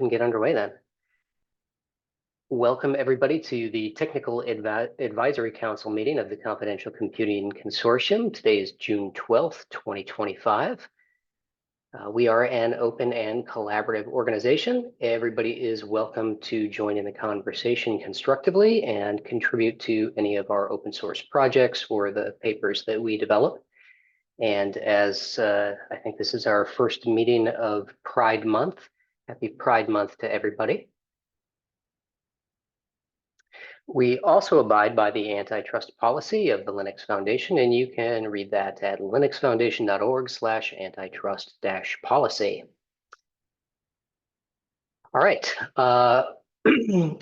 and get underway then. Welcome everybody to the Technical Advisory Council meeting of the Confidential Computing Consortium. Today is June 12th, 2025. We are an open and collaborative organization. Everybody is welcome to join in the conversation constructively and contribute to any of our open source projects or the papers that we develop. And as I think this is our first meeting of Pride Month, happy Pride Month to everybody. We also abide by the antitrust policy of the Linux Foundation, and you can read that at linuxfoundation.org/antitrust-policy. All right.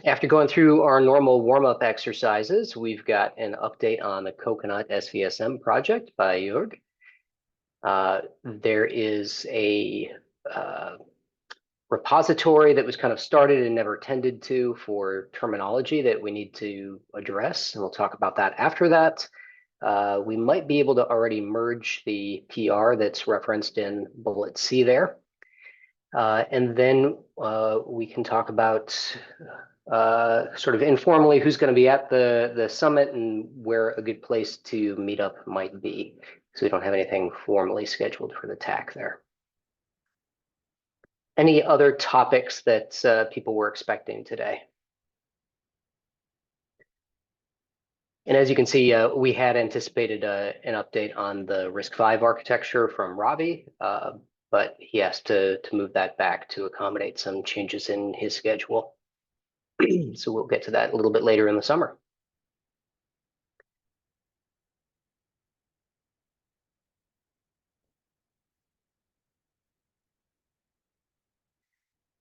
After going through our normal warm-up exercises, we've got an update on the Coconut SVSM project by Jörg. There is a repository that was kind of started and never tended to for terminology that we need to address, and we'll talk about that after that. We might be able to already merge the PR that's referenced in bullet C there. And then we can talk about sort of informally who's going to be at the summit and where a good place to meet up might be. So we don't have anything formally scheduled for the TAC there. Any other topics that people were expecting today? And as you can see, we had anticipated an update on the RISC-V architecture from Robbie, but he has to move that back to accommodate some changes in his schedule. So we'll get to that a little bit later in the summer.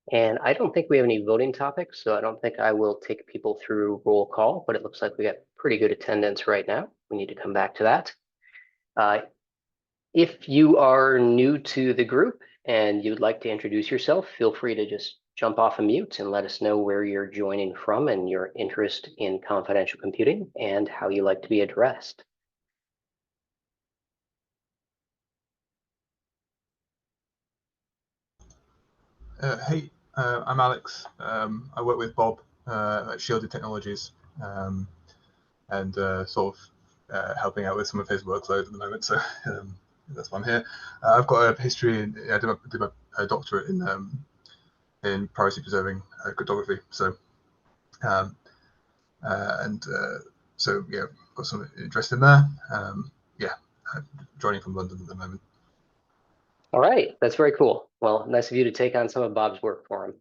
And I don't think we have any voting topics, so I don't think I will take people through roll call, but it looks like we got pretty good attendance right now. We need to come back to that. If you are new to the group and you'd like to introduce yourself, feel free to just jump off a mute and let us know where you're joining from and your interest in confidential computing and how you like to be addressed. Hey, I'm Alex. I work with Bob at Shielded Technologies and sort of helping out with some of his workload at the moment. So that's why I'm here. I've got a history. I did my doctorate in privacy preserving cryptography. So so yeah, got some interest in there. Yeah, joining from London at the moment. All right, that's very cool. Well, nice of you to take on some of Bob's work for him.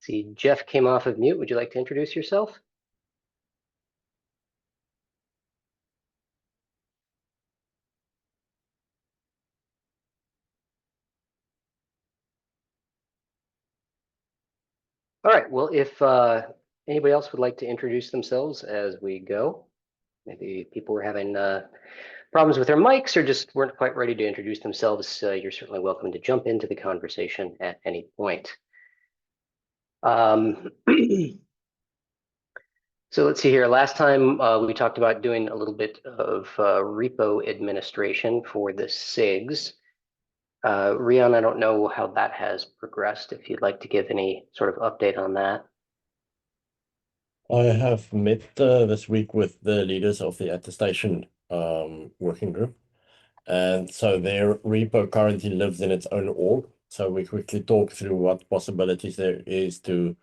See, Jeff came off of mute. Would you like to introduce yourself? All right, well, if anybody else would like to introduce themselves as we go, maybe people were having problems with their mics or just weren't quite ready to introduce themselves, you're certainly welcome to jump into the conversation at any point. So let's see here. Last time we talked about doing a little bit of repo administration for the SIGs. Rian, I don't know how that has progressed, if you'd like to give any sort of update on that. I have met this week with the leaders of the attestation working group. And so their repo currently lives in its own org. So we quickly talk through what possibilities there is to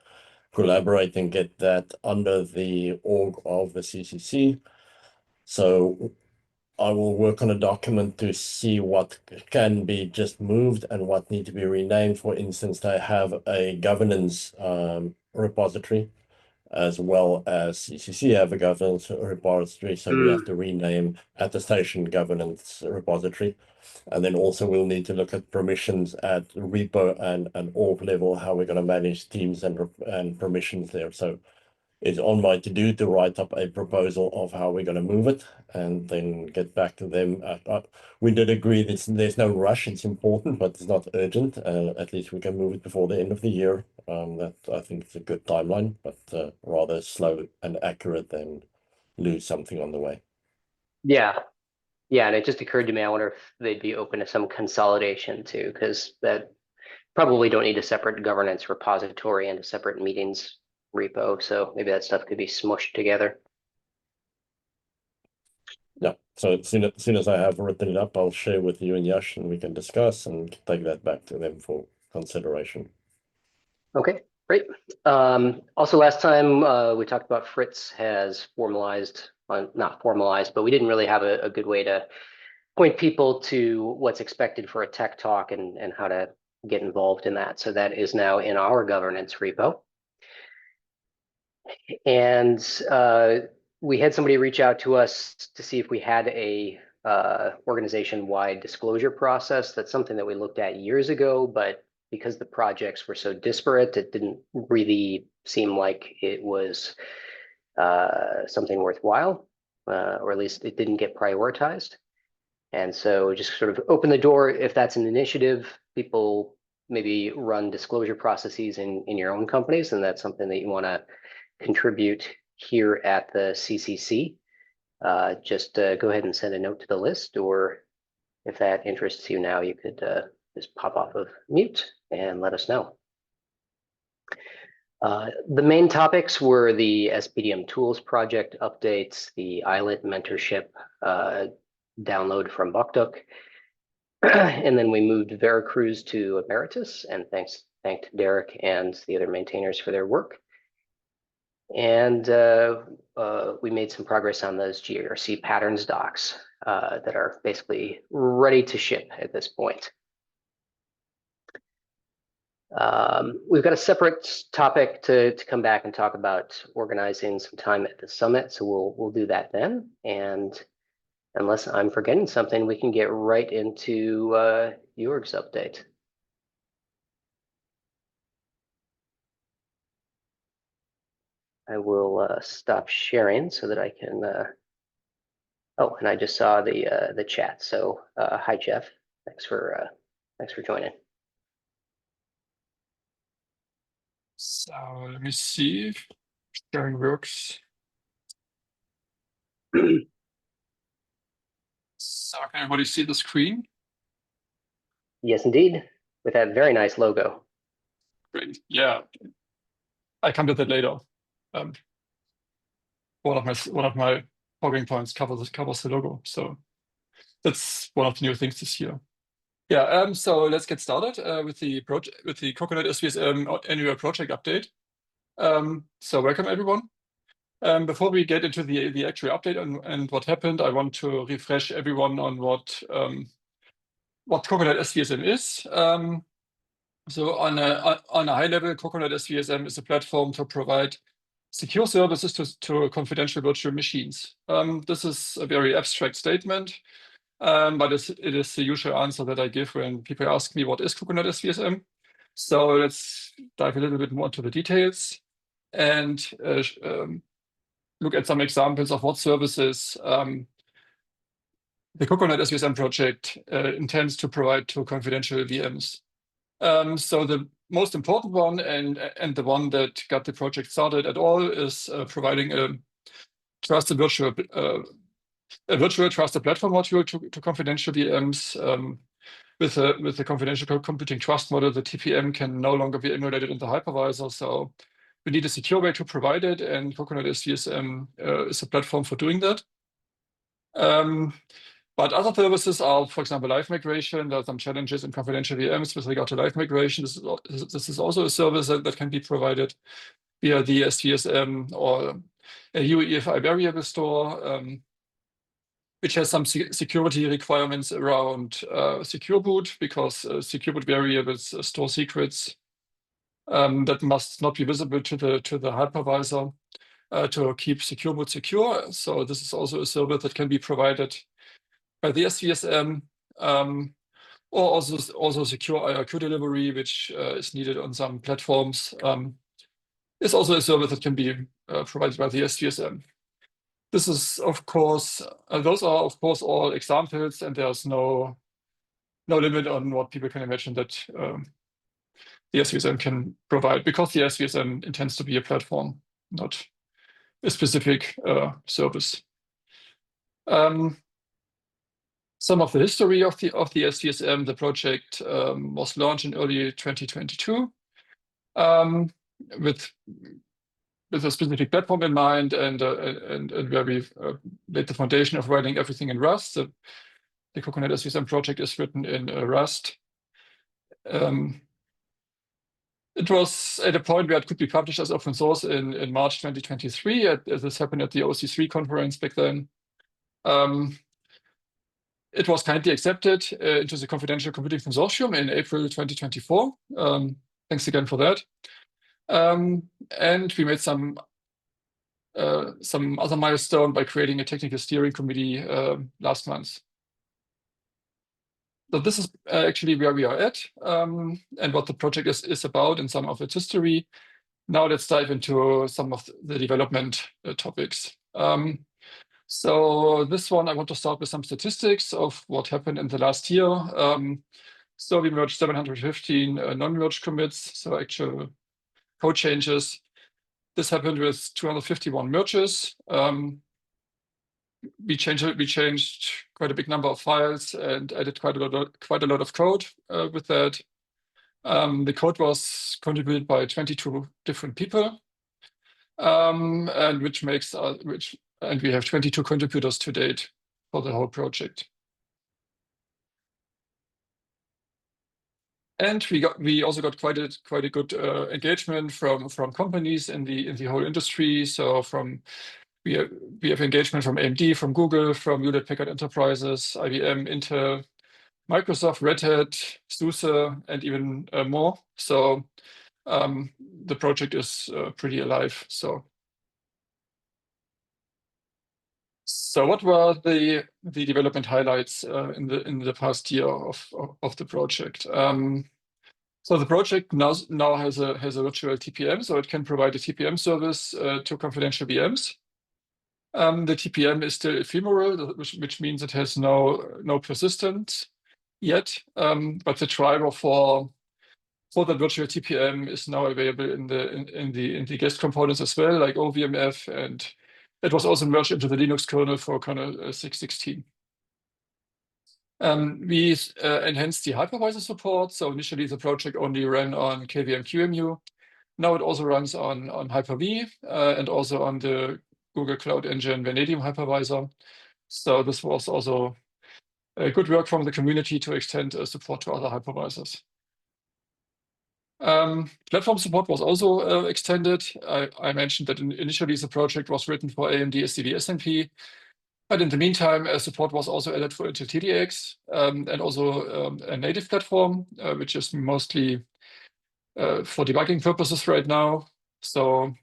collaborate and get that under the org of the CCC. So I will work on a document to see what can be just moved and what need to be renamed. For instance, they have a governance repository, as well as CCC have a governance repository. So we have to rename attestation governance repository. And then also we'll need to look at permissions at repo and org level, how we're going to manage teams and permissions there. So it's on my to-do to write up a proposal of how we're going to move it and then get back to them. We did agree that there's no rush. It's important, but it's not urgent. At least we can move it before the end of the year. That I think is a good timeline, but rather slow and accurate than lose something on the way. Yeah. Yeah, and it just occurred to me, I wonder if they'd be open to some consolidation too, because that probably don't need a separate governance repository and a separate meetings repo. So maybe that stuff could be smushed together. Yeah, so as soon as I have written it up, I'll share with you and Yash, and we can discuss and take that back to them for consideration. Okay, great. Also, last time we talked about Fritz has formalized, not formalized, but we didn't really have a good way to point people to what's expected for a tech talk and how to get involved in that. So that is now in our governance repo. And we had somebody reach out to us to see if we had a organization-wide disclosure process. That's something that we looked at years ago, but because the projects were so disparate, it didn't really seem like it was something worthwhile, or at least it didn't get prioritized. And so just sort of open the door. If that's an initiative, people maybe run disclosure processes in your own companies, and that's something that you want to contribute here at the CCC. Just go ahead and send a note to the list, or if that interests you now, you could just pop off of mute and let us know. The main topics were the SPDM Tools project updates, the ILIT mentorship download from Buktuk, and then we moved Veracruz to Emeritus, and thanked Derek and the other maintainers for their work. And we made some progress on those GRC patterns docs that are basically ready to ship at this point. We've got a separate topic to come back and talk about organizing some time at the summit, so we'll do that then. And unless I'm forgetting something, we can get right into Jorg's update. I will stop sharing so that I can. Oh, and I just saw the chat. So hi Jeff, thanks for joining. So let me see if sharing works. So can everybody see the screen? Yes, indeed, with that very nice logo. Great. Yeah, I come to that later. One of my talking points covers the logo, so that's one of the new things this year. Yeah. So let's get started with the Coconut SVSM annual project update. So welcome everyone. Before we get into the actual update and what happened, I want to refresh everyone on what Coconut SVSM is. So on a high level, Coconut SVSM is a platform to provide secure services to confidential virtual machines. This is a very abstract statement, but it is the usual answer that I give when people ask me what is Coconut SVSM. So let's dive a little bit more into the details and look at some examples of what services the Coconut SVSM project intends to provide to confidential VMs. So the most important one and the one that got the project started at all is providing a trusted virtual trusted platform module to confidential VMs. With the confidential computing trust model, the TPM can no longer be emulated in the hypervisor. So we need a secure way to provide it, and Coconut SVSM is a platform for doing that. But other services are, for example, live migration. There are some challenges in confidential VMs with regard to live migration. This is also a service that can be provided via the SVSM or a UEFI variable store, which has some security requirements around secure boot, because secure boot variables store secrets that must not be visible to the hypervisor to keep secure boot secure. So this is also a service that can be provided by the SVSM, or also secure IRQ delivery, which is needed on some platforms. Is also a service that can be provided by the SVSM. This is, of course, those are, of course, all examples, and there's no limit on what people can imagine that the SVSM can provide, because the SVSM intends to be a platform, not a specific service. Some of the history of the SVSM, the project was launched in early 2022 with a specific platform in mind, and where we've laid the foundation of writing everything in Rust. The Coconut SVSM project is written in Rust. It was at a point where it could be published as open source in March 2023. This happened at the OC3 conference back then. It was kindly accepted into the Confidential Computing Consortium in April 2024. Thanks again for that. And we made some other milestone by creating a technical steering committee last month. So this is actually where we are at, and what the project is about and some of its history. Now let's dive into some of the development topics. So this one, I want to start with some statistics of what happened in the last year. So we merged 715 non-merge commits, so actual code changes. This happened with 251 merges. We changed quite a big number of files and added quite a lot of code with that. The code was contributed by 22 different people, and we have 22 contributors to date for the whole project. And we also got quite a good engagement from companies in the whole industry. So we have engagement from AMD, from Google, from Hewlett Packard Enterprises, IBM, Intel, Microsoft, Red Hat, SUSE, and even more. So the project is pretty alive. So what were the development highlights in the past year of the project? So the project now has a virtual TPM, so it can provide a TPM service to confidential VMs. The TPM is still ephemeral, which means it has no persistence yet. But the driver for the virtual TPM is now available in the guest components as well, like OVMF, and it was also merged into the Linux kernel for kernel 6.16. We enhanced the hypervisor support. So initially the project only ran on KVM QEMU. Now it also runs on Hyper-V and also on the Google Cloud Engine Vanadium hypervisor. So this was also good work from the community to extend support to other hypervisors. Platform support was also extended. I mentioned that initially the project was written for AMD SDV SNP, but in the meantime, support was also added for Intel TDX and also a native platform, which is mostly for debugging purposes right now. So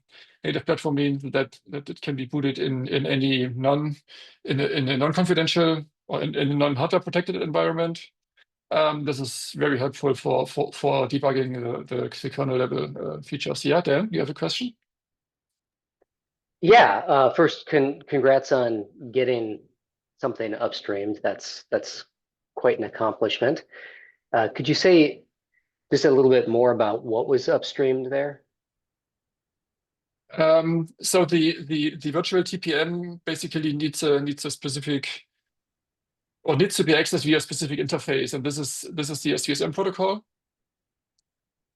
native platform means that it can be booted in any non-confidential or in a non-hardware protected environment. This is very helpful for debugging the kernel level features. Yeah, Dan, you have a question? Yeah, first, congrats on getting something upstreamed. That's quite an accomplishment. Could you say just a little bit more about what was upstreamed there? So the virtual TPM basically needs a specific, or needs to be accessed via a specific interface, and this is the SVSM protocol.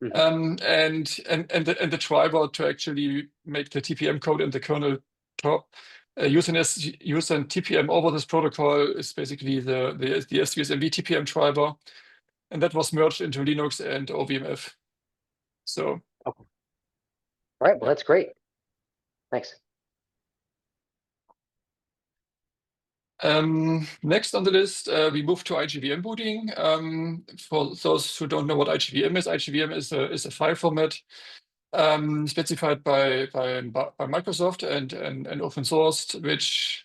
And the driver to actually make the TPM code in the kernel using TPM over this protocol is basically the SVSMV TPM driver, and that was merged into Linux and OVMF. So. Okay. All right. Well, that's great. Thanks. Next on the list, we move to IGVM booting. For those who don't know what IGVM is a file format specified by Microsoft and open sourced, which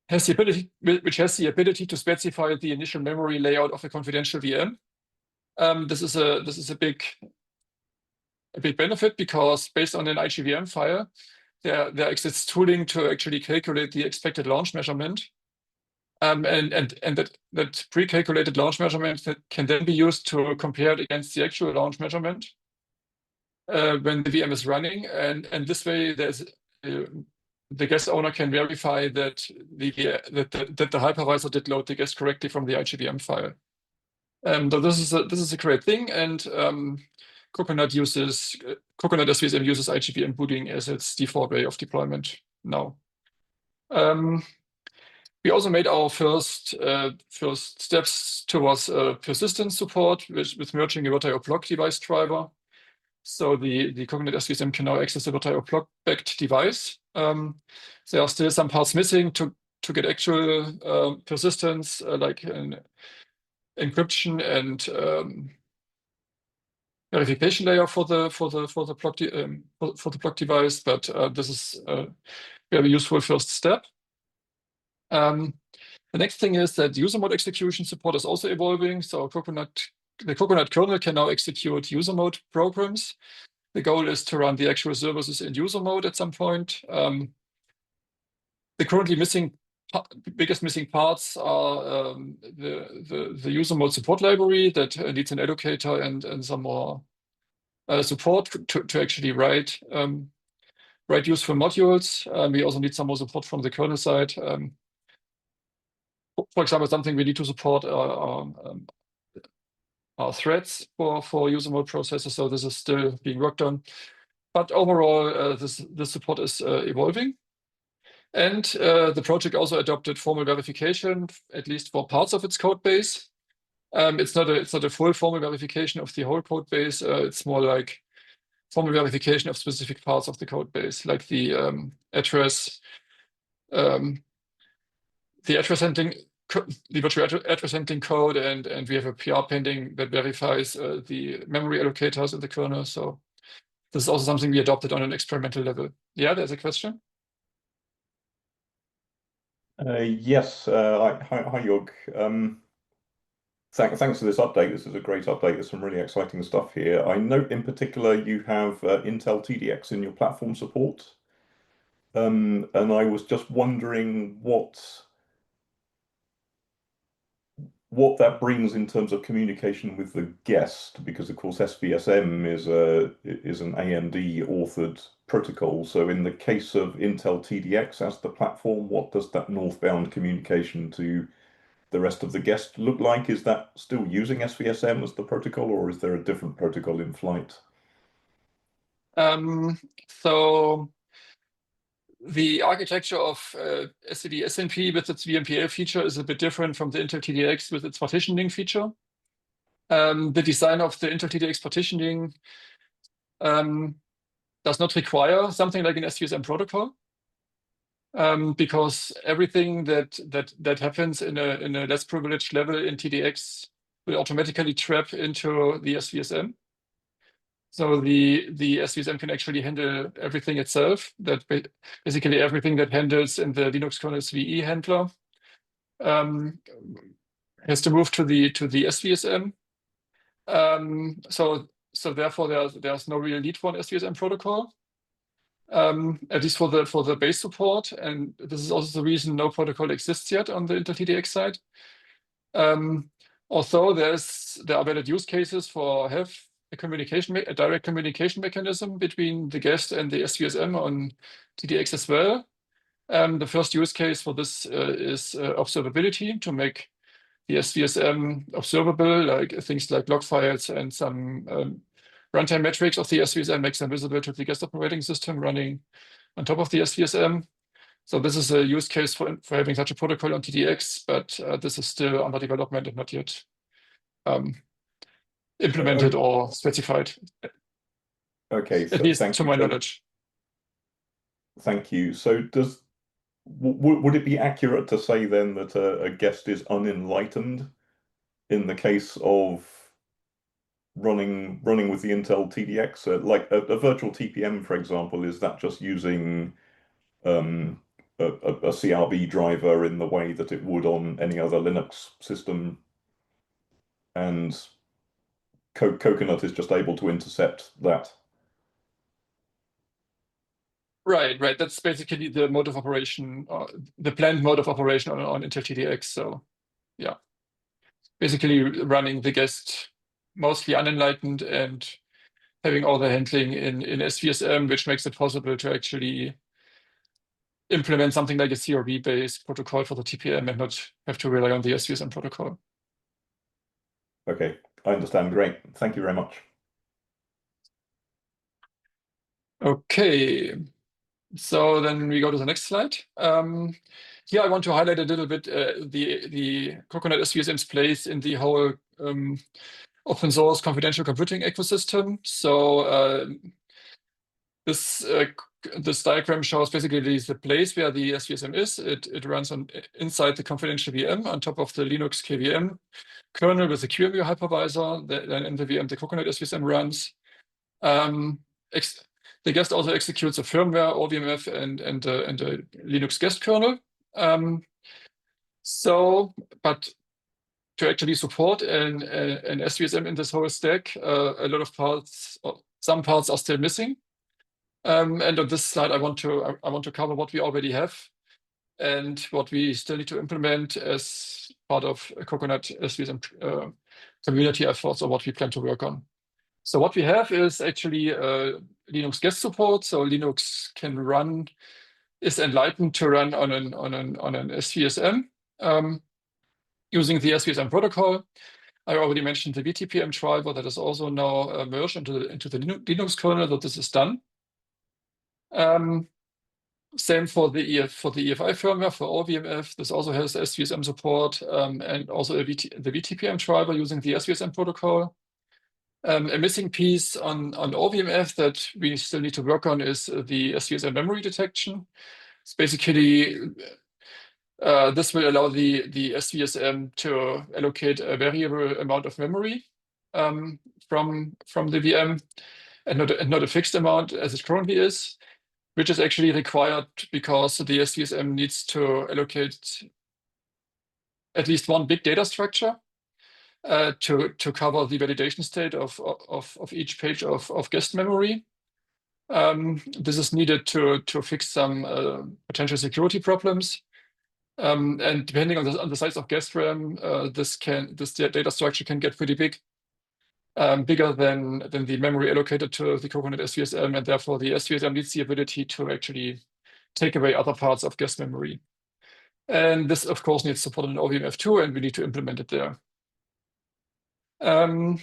has the ability to specify the initial memory layout of a confidential VM. This is a big big benefit, because based on an IGVM file, there exists tooling to actually calculate the expected launch measurement. And that pre-calculated launch measurement that can then be used to compare it against the actual launch measurement when the VM is running. And this way, there's the guest owner can verify that the hypervisor did load the guest correctly from the IGVM file. So this is a great thing, and Coconut SVSM uses IGVM booting as its default way of deployment now. We also made our first steps towards persistence support with merging a virtual block device driver. So the Coconut SVSM can now access the virtual block backed device. There are still some parts missing to get actual persistence, like an encryption and verification layer for the block device, but this is a very useful first step. The next thing is that user mode execution support is also evolving. So the Coconut kernel can now execute user mode programs. The goal is to run the actual services in user mode at some point. The currently biggest missing parts are the user mode support library that needs an allocator and some more support to actually write useful modules. We also need some more support from the kernel side. For example, something we need to support are threads for user mode processors. So this is still being worked on. But overall, this support is evolving. And the project also adopted formal verification, at least for parts of its code base. It's not a full formal verification of the whole code base. It's more like formal verification of specific parts of the code base, like the address handling, the virtual address handling code, and we have a PR pending that verifies the memory allocators in the kernel. So this is also something we adopted on an experimental level. Yeah, there's a question. Yes. Hi, Jörg. Thanks for this update. This is a great update. There's some really exciting stuff here. I note in particular you have Intel TDX in your platform support. And I was just wondering what that brings in terms of communication with the guest, because of course SVSM is an AMD authored protocol. So in the case of Intel TDX as the platform, what does that northbound communication to the rest of the guest look like? Is that still using SVSM as the protocol, or is there a different protocol in flight? So the architecture of SCD SNP with its VMPL feature is a bit different from the Intel TDX with its partitioning feature. The design of the Intel TDX partitioning does not require something like an SVSM protocol, because everything that happens in a less privileged level in TDX will automatically trap into the SVSM. So the SVSM can actually handle everything itself. That basically everything that handles in the Linux kernel's VE handler has to move to the SVSM. So therefore there's no real need for an SVSM protocol, at least for the base support. And this is also the reason no protocol exists yet on the Intel TDX side. Although there are valid use cases for a direct communication mechanism between the guest and the SVSM on TDX as well. The first use case for this is observability, to make the SVSM observable, like things like log files and some runtime metrics of the SVSM makes them visible to the guest operating system running on top of the SVSM. So this is a use case for having such a protocol on TDX, but this is still under development and not yet implemented or specified. Okay, at least to my knowledge. Thank you. So would it be accurate to say then that a guest is unenlightened in the case of running with the Intel TDX? Like a virtual TPM, for example, is that just using a CRB driver in the way that it would on any other Linux system, and Coconut is just able to intercept that? Right. That's basically the mode of operation, the planned mode of operation on Intel TDX. So yeah, basically running the guest mostly unenlightened and having all the handling in SVSM, which makes it possible to actually implement something like a CRB-based protocol for the TPM and not have to rely on the SVSM protocol. Okay, I understand. Great. Thank you very much. Okay, so then we go to the next slide. Here I want to highlight a little bit the Coconut SVSM's place in the whole open source confidential computing ecosystem. So this diagram shows basically the place where the SVSM is. It runs inside the confidential VM on top of the Linux KVM kernel with the QEMU hypervisor. Then in the VM, the Coconut SVSM runs. The guest also executes a firmware, OVMF, and the Linux guest kernel. But to actually support an SVSM in this whole stack, a lot of parts, some parts are still missing. And on this slide, I want to cover what we already have and what we still need to implement as part of a Coconut SVSM community efforts, or what we plan to work on. So what we have is actually Linux guest support. So Linux can run, is enlightened to run on an SVSM using the SVSM protocol. I already mentioned the VTPM driver that is also now merged into the Linux kernel, that this is done. Same for the EFI firmware for OVMF. This also has SVSM support and also the VTPM driver using the SVSM protocol. A missing piece on OVMF that we still need to work on is the SVSM memory detection. It's basically this will allow the SVSM to allocate a variable amount of memory from the VM and not a fixed amount as it currently is, which is actually required because the SVSM needs to allocate at least one big data structure to cover the validation state of each page of guest memory. This is needed to fix some potential security problems. And depending on the size of guest RAM, this data structure can get pretty big, bigger than the memory allocated to the Coconut SVSM, and therefore the SVSM needs the ability to actually take away other parts of guest memory. And this, of course, needs support in OVMF too, and we need to implement it there. The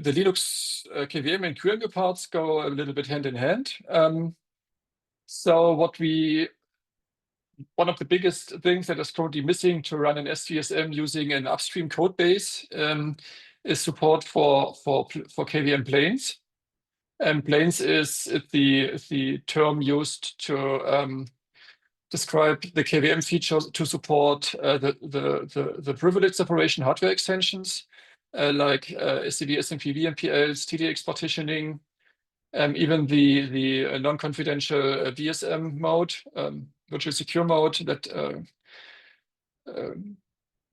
Linux KVM and QEMU parts go a little bit hand in hand. So one of the biggest things that is currently missing to run an SVSM using an upstream code base is support for KVM planes. And planes is the term used to describe the KVM features to support the privilege separation hardware extensions like SCV, SMP, VMPLs, TDX partitioning, even the non-confidential VSM mode, virtual secure mode that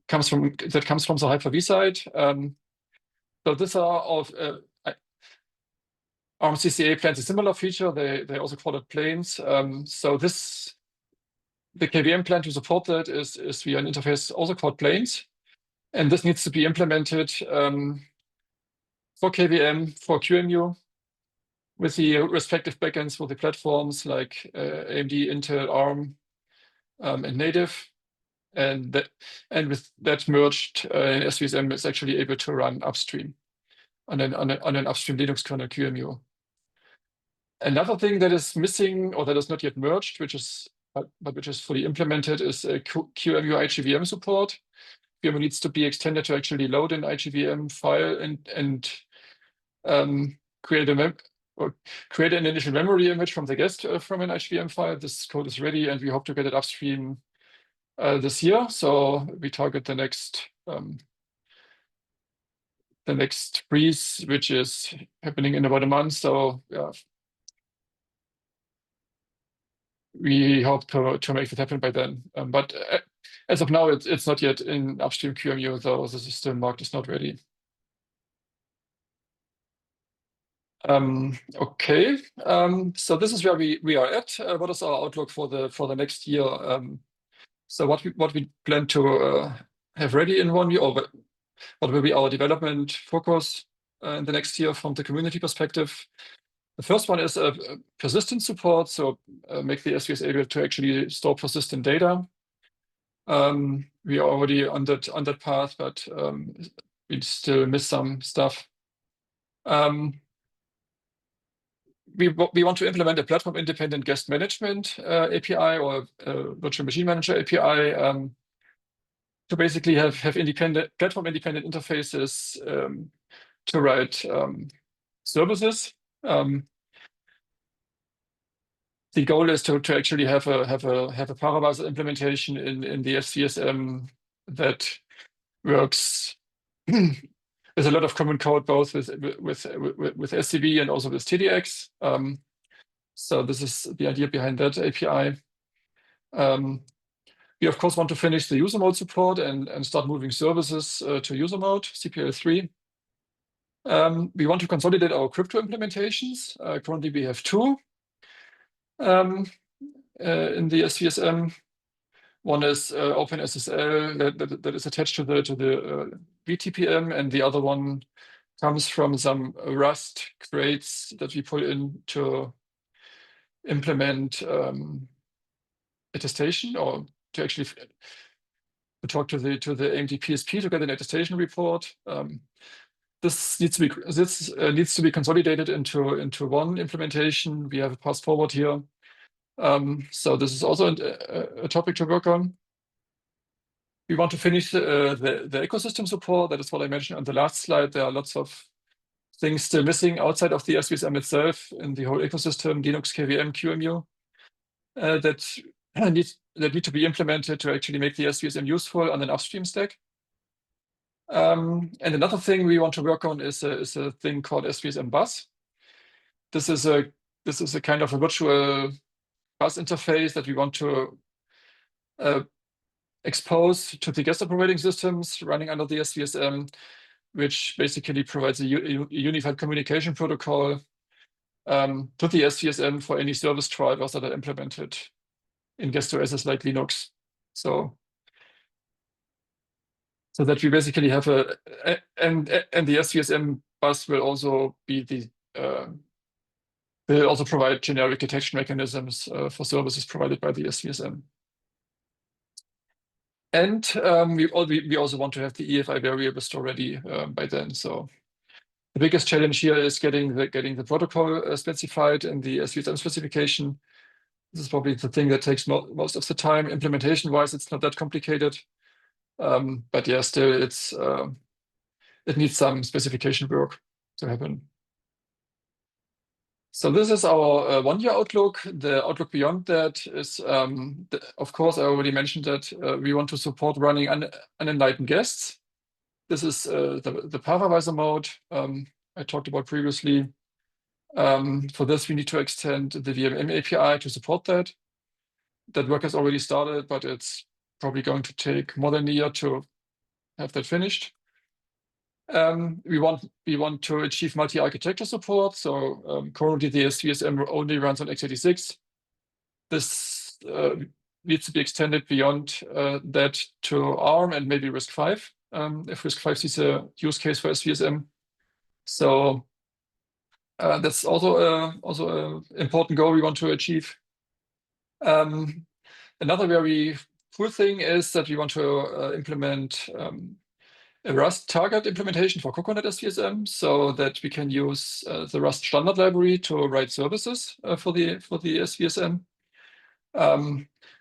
comes from the Hyper-V side. So these are of ARM-CCA plans a similar feature. They also call it planes. So the KVM plan to support that is via an interface also called planes. And this needs to be implemented for KVM, for QEMU, with the respective backends for the platforms like AMD, Intel, ARM, and native. And with that merged, SVSM is actually able to run upstream on an upstream Linux kernel QEMU. Another thing that is missing or that is not yet merged, which is fully implemented, is QEMU IGVM support. QEMU needs to be extended to actually load an IGVM file and create an initial memory image from the guest from an IGVM file. This code is ready, and we hope to get it upstream this year. So we target the next freeze, which is happening in about a month. So yeah, we hope to make it happen by then. But as of now, it's not yet in upstream QEMU, though this is still marked as not ready. Okay, so this is where we are at. What is our outlook for the next year? So what we plan to have ready in 1 year, or what will be our development focus in the next year from the community perspective? The first one is persistent support, so make the SVS able to actually store persistent data. We are already on that path, but we still miss some stuff. We want to implement a platform-independent guest management API or virtual machine manager API to basically have platform-independent interfaces to write services. The goal is to actually have a parallel implementation in the SVSM that works with a lot of common code, both with SCB and also with TDX. So this is the idea behind that API. We of course want to finish the user mode support and start moving services to user mode, CPL3. We want to consolidate our crypto implementations. Currently we have 2 in the SVSM. One is OpenSSL that is attached to the VTPM, and the other one comes from some Rust crates that we pull in to implement attestation, or to actually talk to the AMD PSP to get an attestation report. This needs to be consolidated into one implementation. We have a path forward here. So this is also a topic to work on. We want to finish the ecosystem support. That is what I mentioned on the last slide. There are lots of things still missing outside of the SVSM itself in the whole ecosystem, Linux, KVM, QEMU, that need to be implemented to actually make the SVSM useful on an upstream stack. And another thing we want to work on is a thing called SVSM bus. This is a kind of a virtual bus interface that we want to expose to the guest operating systems running under the SVSM, which basically provides a unified communication protocol to the SVSM for any service drivers that are implemented in guest OSs like Linux. So that we basically have and the SVSM bus will also be will also provide generic detection mechanisms for services provided by the SVSM. And we also want to have the EFI variable store ready by then. So the biggest challenge here is getting the protocol specified in the SVSM specification. This is probably the thing that takes most of the time. Implementation-wise, it's not that complicated. But yeah, still it needs some specification work to happen. So this is our 1-year outlook. The outlook beyond that is, of course, I already mentioned that we want to support running unenlightened guests. This is the parallelizer mode I talked about previously. For this, we need to extend the VMM API to support that. That work has already started, but it's probably going to take more than a year to have that finished. We want to achieve multi-architecture support. So currently the SVSM only runs on x86. This needs to be extended beyond that to ARM and maybe RISC-V, if RISC-V sees a use case for SVSM. So that's also an important goal we want to achieve. Another very cool thing is that we want to implement a Rust target implementation for Coconut SVSM, so that we can use the Rust standard library to write services for the SVSM.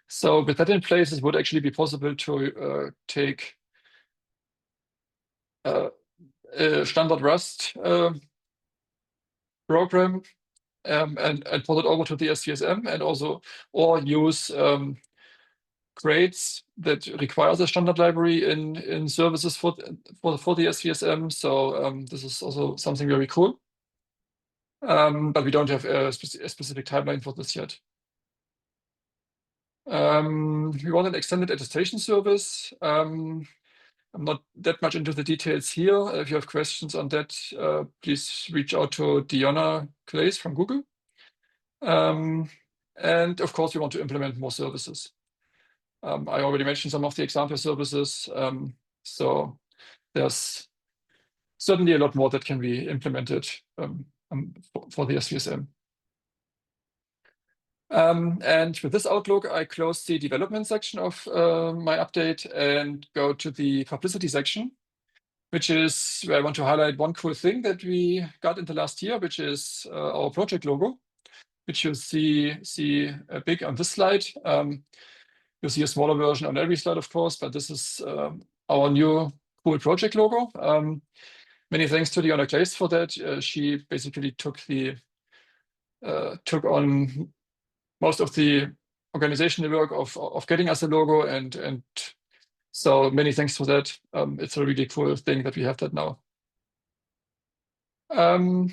So with that in place, it would actually be possible to take a standard Rust program and put it over to the SVSM, and also use crates that requires a standard library in services for the SVSM. So this is also something very cool. But we don't have a specific timeline for this yet. We want an extended attestation service. I'm not that much into the details here. If you have questions on that, please reach out to Diona Claes from Google. And of course, we want to implement more services. I already mentioned some of the example services. So there's certainly a lot more that can be implemented for the SVSM. And with this outlook, I close the development section of my update and go to the publicity section, which is where I want to highlight one cool thing that we got in the last year, which is our project logo, which you see big on this slide. You'll see a smaller version on every slide, of course, but this is our new cool project logo. Many thanks to Diona Claes for that. She basically took on most of the organizational work of getting us a logo, and so many thanks for that. It's a really cool thing that we have that now. On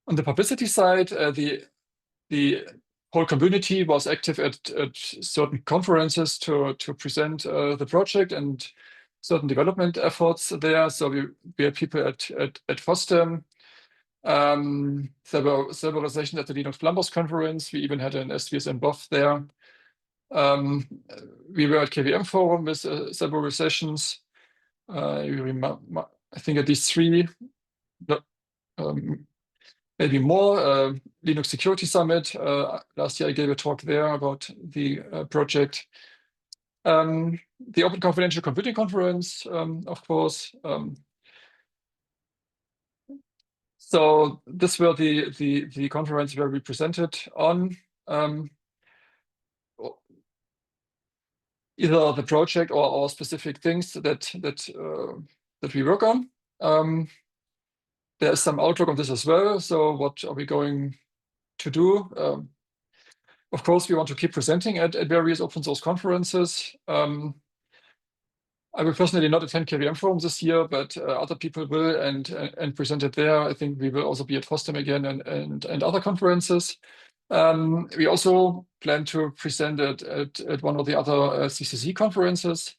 the publicity side, the whole community was active at certain conferences to present the project and certain development efforts there. So we had people at FOSDEM. There were several sessions at the Linux Plumbers conference. We even had an SVSM BOF there. We were at KVM Forum with several sessions. I think at least 3, maybe more. Linux Security Summit. Last year I gave a talk there about the project. The Open Confidential Computing Conference, of course. So this were the conference where we presented on either the project or specific things that we work on. There's some outlook on this as well. So what are we going to do? Of course, we want to keep presenting at various open source conferences. I will personally not attend KVM Forum this year, but other people will and present it there. I think we will also be at FOSDEM again and other conferences. We also plan to present at one of the other CCC conferences.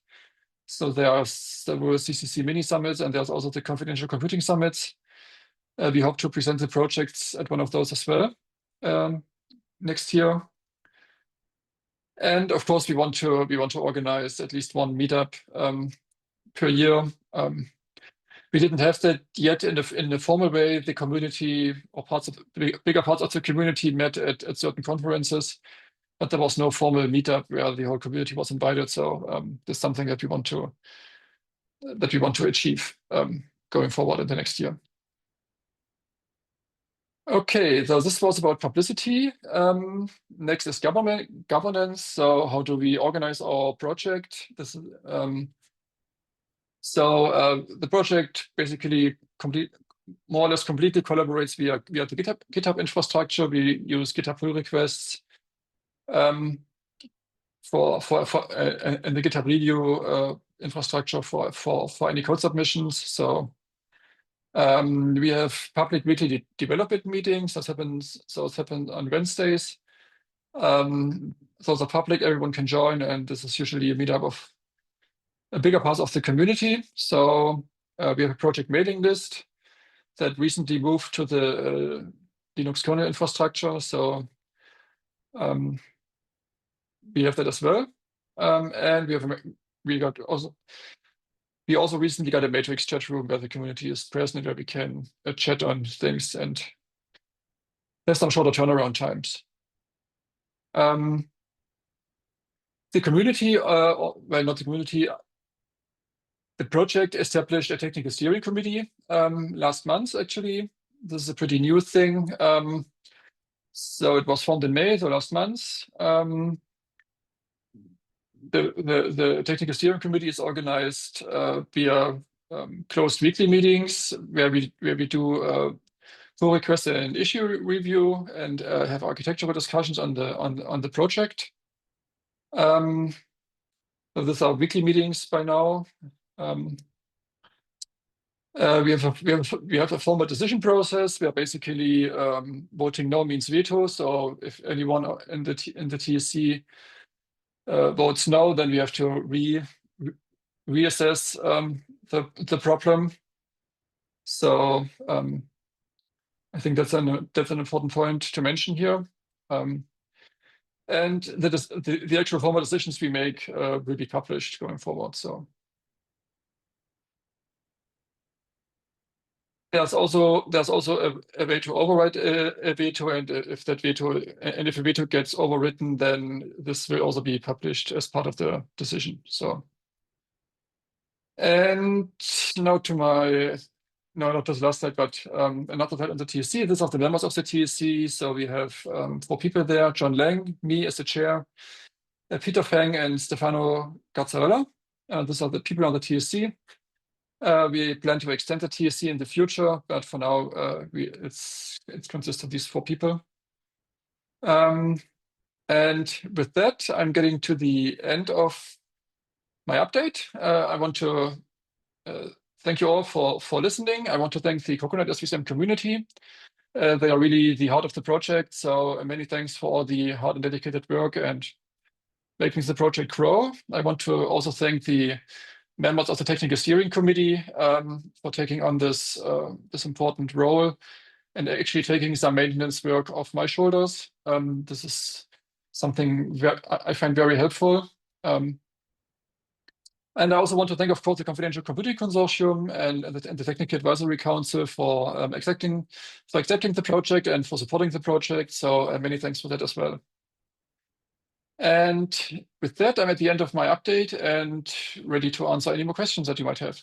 So there are several CCC mini summits, and there's also the Confidential Computing Summits. We hope to present the projects at one of those as well next year. And of course, we want to organize at least one meetup per year. We didn't have that yet in the formal way. The community or bigger parts of the community met at certain conferences, but there was no formal meetup where the whole community was invited. So this is something that we want to achieve going forward in the next year. Okay, so this was about publicity. Next is governance. So how do we organize our project? The project basically more or less completely collaborates via the GitHub infrastructure. We use GitHub pull requests for and the GitHub review infrastructure for any code submissions. So we have public weekly development meetings. Those happen on Wednesdays. Those are public, everyone can join, and this is usually a meetup of a bigger part of the community. So we have a project mailing list that recently moved to the Linux kernel infrastructure. So we have that as well. And we also recently got a matrix chat room where the community is present, where we can chat on things, and there's some shorter turnaround times. The community, well, not the community, the project established a technical steering committee last month, actually. This is a pretty new thing. So it was formed in May, so last month. The technical steering committee is organized via closed weekly meetings where we do pull requests and issue review and have architectural discussions on the project. So these are weekly meetings by now. We have a formal decision process. We are basically voting no means veto. So if anyone in the TSC votes no, then we have to reassess the problem. So I think that's an important point to mention here. And the actual formal decisions we make will be published going forward. So there's also a way to override a veto, and if a veto gets overwritten, then this will also be published as part of the decision. So, and now to my not this last slide, but another slide on the TSC. These are the members of the TSC. So we have 4 people there: John Lang, me as the chair, Peter Fang, and Stefano Gazzarella. These are the people on the TSC. We plan to extend the TSC in the future, but for now, it consists of these 4 people. And with that, I'm getting to the end of my update. I want to thank you all for listening. I want to thank the Coconut SVSM community. They are really the heart of the project. So many thanks for all the hard and dedicated work and making the project grow. I want to also thank the members of the technical steering committee for taking on this important role and actually taking some maintenance work off my shoulders. This is something I find very helpful. And I also want to thank, of course, the Confidential Computing Consortium and the Technical Advisory Council for accepting the project and for supporting the project. So many thanks for that as well. And with that, I'm at the end of my update and ready to answer any more questions that you might have.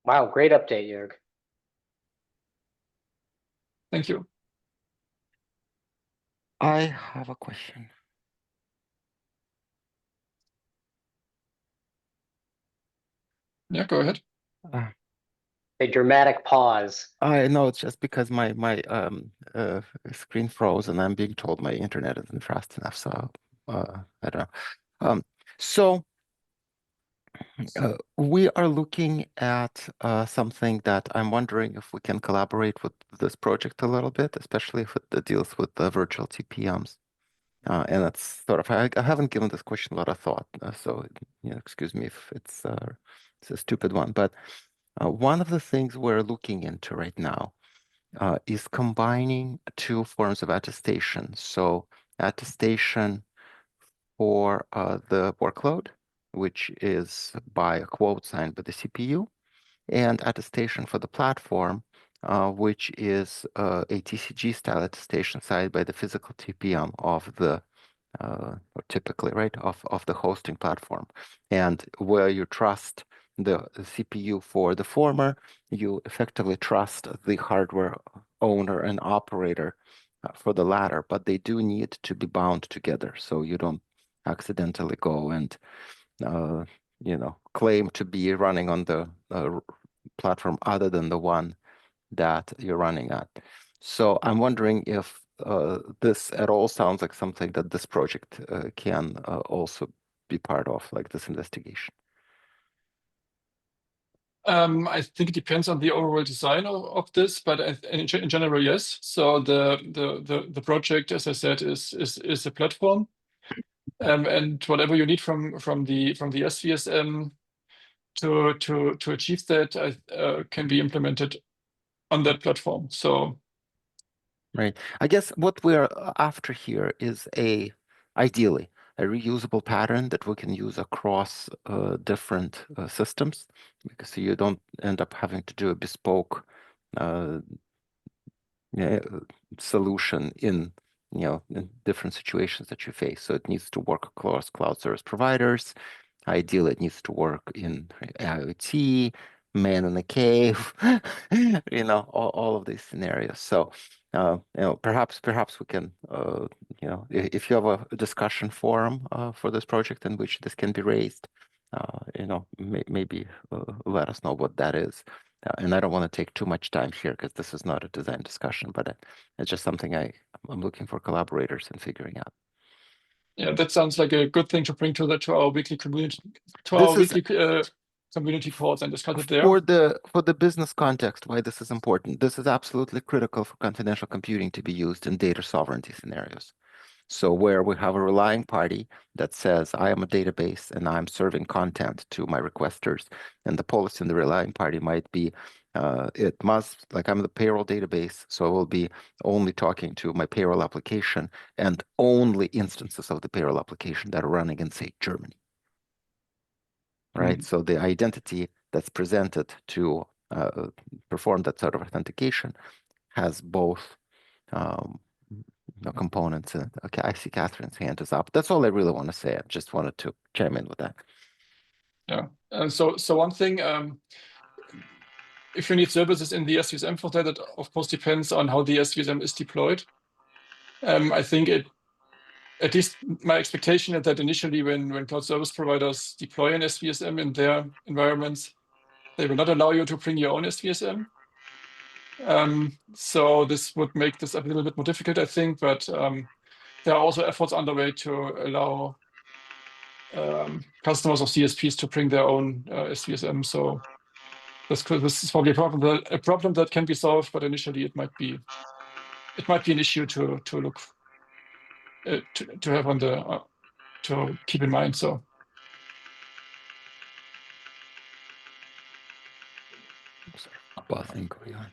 Wow, great update, Jörg. Thank you. I have a question. Yeah, go ahead. A dramatic pause. I know it's just because my screen froze and I'm being told my internet isn't fast enough. So I don't know. So we are looking at something that I'm wondering if we can collaborate with this project a little bit, especially if it deals with the virtual TPMs. And that's sort of, I haven't given this question a lot of thought, so excuse me if it's a stupid one, but one of the things we're looking into right now is combining 2 forms of attestation. So attestation for the workload, which is by a quote signed by the CPU, and attestation for the platform, which is a TCG style attestation signed by the physical TPM of the or typically, right, of the hosting platform. And where you trust the CPU for the former, you effectively trust the hardware owner and operator for the latter, but they do need to be bound together so you don't accidentally go and claim to be running on the platform other than the one that you're running at. So I'm wondering if this at all sounds like something that this project can also be part of, like this investigation. I think it depends on the overall design of this, but in general, yes. So the project, as I said, is a platform, and whatever you need from the SVSM to achieve that can be implemented on that platform. So, right. I guess what we're after here is ideally a reusable pattern that we can use across different systems, because you don't end up having to do a bespoke solution in different situations that you face. So it needs to work across cloud service providers. Ideally, it needs to work in IoT, man in a cave, all of these scenarios. So, perhaps we can, if you have a discussion forum for this project in which this can be raised, maybe let us know what that is. And I don't want to take too much time here because this is not a design discussion, but it's just something I'm looking for collaborators in figuring out. Yeah, that sounds like a good thing to bring to our weekly community, community calls and discuss it there. For the business context, why this is important. This is absolutely critical for confidential computing to be used in data sovereignty scenarios. So where we have a relying party that says, I am a database and I'm serving content to my requesters, and the policy in the relying party might be, it must, like I'm the payroll database, so I will be only talking to my payroll application and only instances of the payroll application that are running in, say, Germany. Right? So the identity that's presented to perform that sort of authentication has both components in it. Okay, I see Catherine's hand is up. That's all I really want to say. I just wanted to chime in with that. Yeah. So one thing, if you need services in the SVSM for that, it of course depends on how the SVSM is deployed. I think at least my expectation is that initially when cloud service providers deploy an SVSM in their environments, they will not allow you to bring your own SVSM. So this would make this a little bit more difficult, I think, but there are also efforts underway to allow customers of CSPs to bring their own SVSM. So this is probably a problem that can be solved, but initially it might be an issue to look to have on the to keep in mind. So Going on.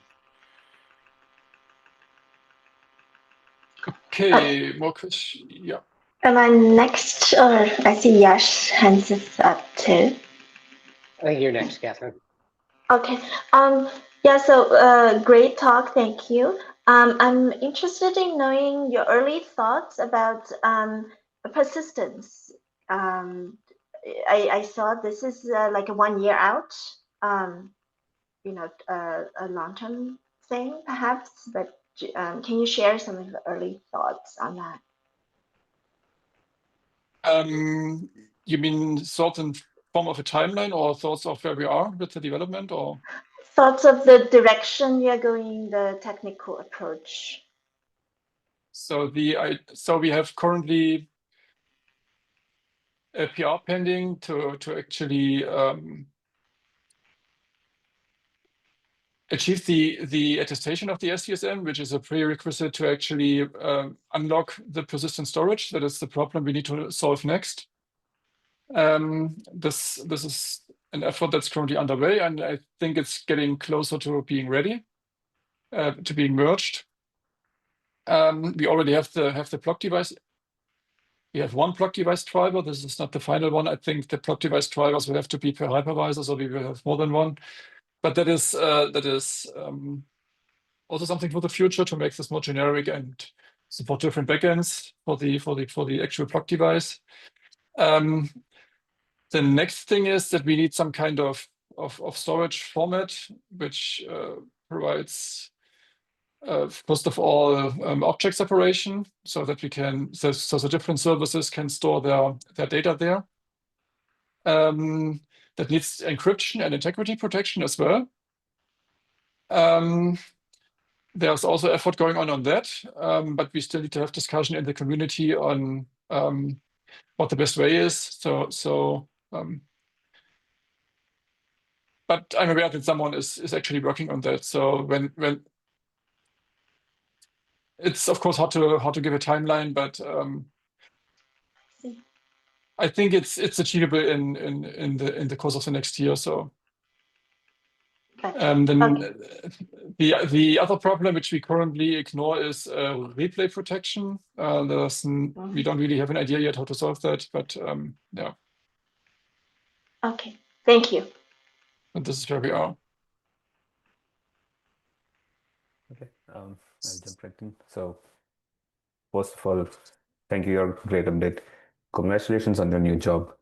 okay, more questions. Yeah. Am I next, or I see Yash hands is up too? I think you're next, Catherine. Okay. Yeah. So, great talk. Thank you. I'm interested in knowing your early thoughts about persistence. I saw this is like a 1 year out. A long-term thing, perhaps. But can you share some of the early thoughts on that? You mean thoughts in form of a timeline, or thoughts of where we are with the development, or Thoughts of the direction you're going, the technical approach? so we have currently a PR pending to actually achieve the attestation of the SVSM, which is a prerequisite to actually unlock the persistent storage. That is the problem we need to solve next. This is an effort that's currently underway, and I think it's getting closer to being ready, to being merged. We already have the block device. We have one block device driver. This is not the final one. I think the block device drivers will have to be per hypervisor, so we will have more than one. But that is also something for the future to make this more generic and support different backends for the actual block device. The next thing is that we need some kind of storage format which provides first of all object separation, so that we can so the different services can store their data there. That needs encryption and integrity protection as well. There's also effort going on that, but we still need to have discussion in the community on what the best way is. But I'm aware that someone is actually working on that. So when it's of course hard to give a timeline, but I think it's achievable in the course of the next year. So. Then the other problem which we currently ignore is replay protection. We don't really have an idea yet how to solve that, but yeah. Okay, thank you. And this is where we are. Okay, I'll jump right in. So, first of all, thank you. Your great update. Congratulations on your new job.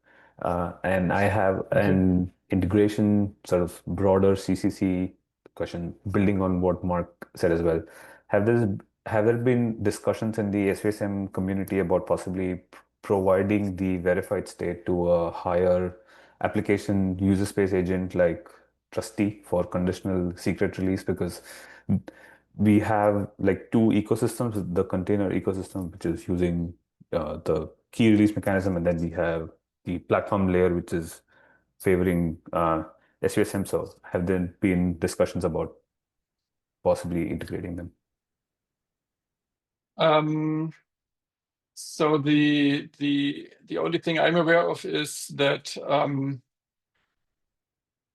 And I have an integration sort of broader CCC question, building on what Mark said as well. Have there been discussions in the SVSM community about possibly providing the verified state to a higher application user space agent like Trusty for conditional secret release? Because we have like two ecosystems, the container ecosystem, which is using the key release mechanism, and then we have the platform layer, which is favoring SVSM. So have there been discussions about possibly integrating them? So the only thing I'm aware of is that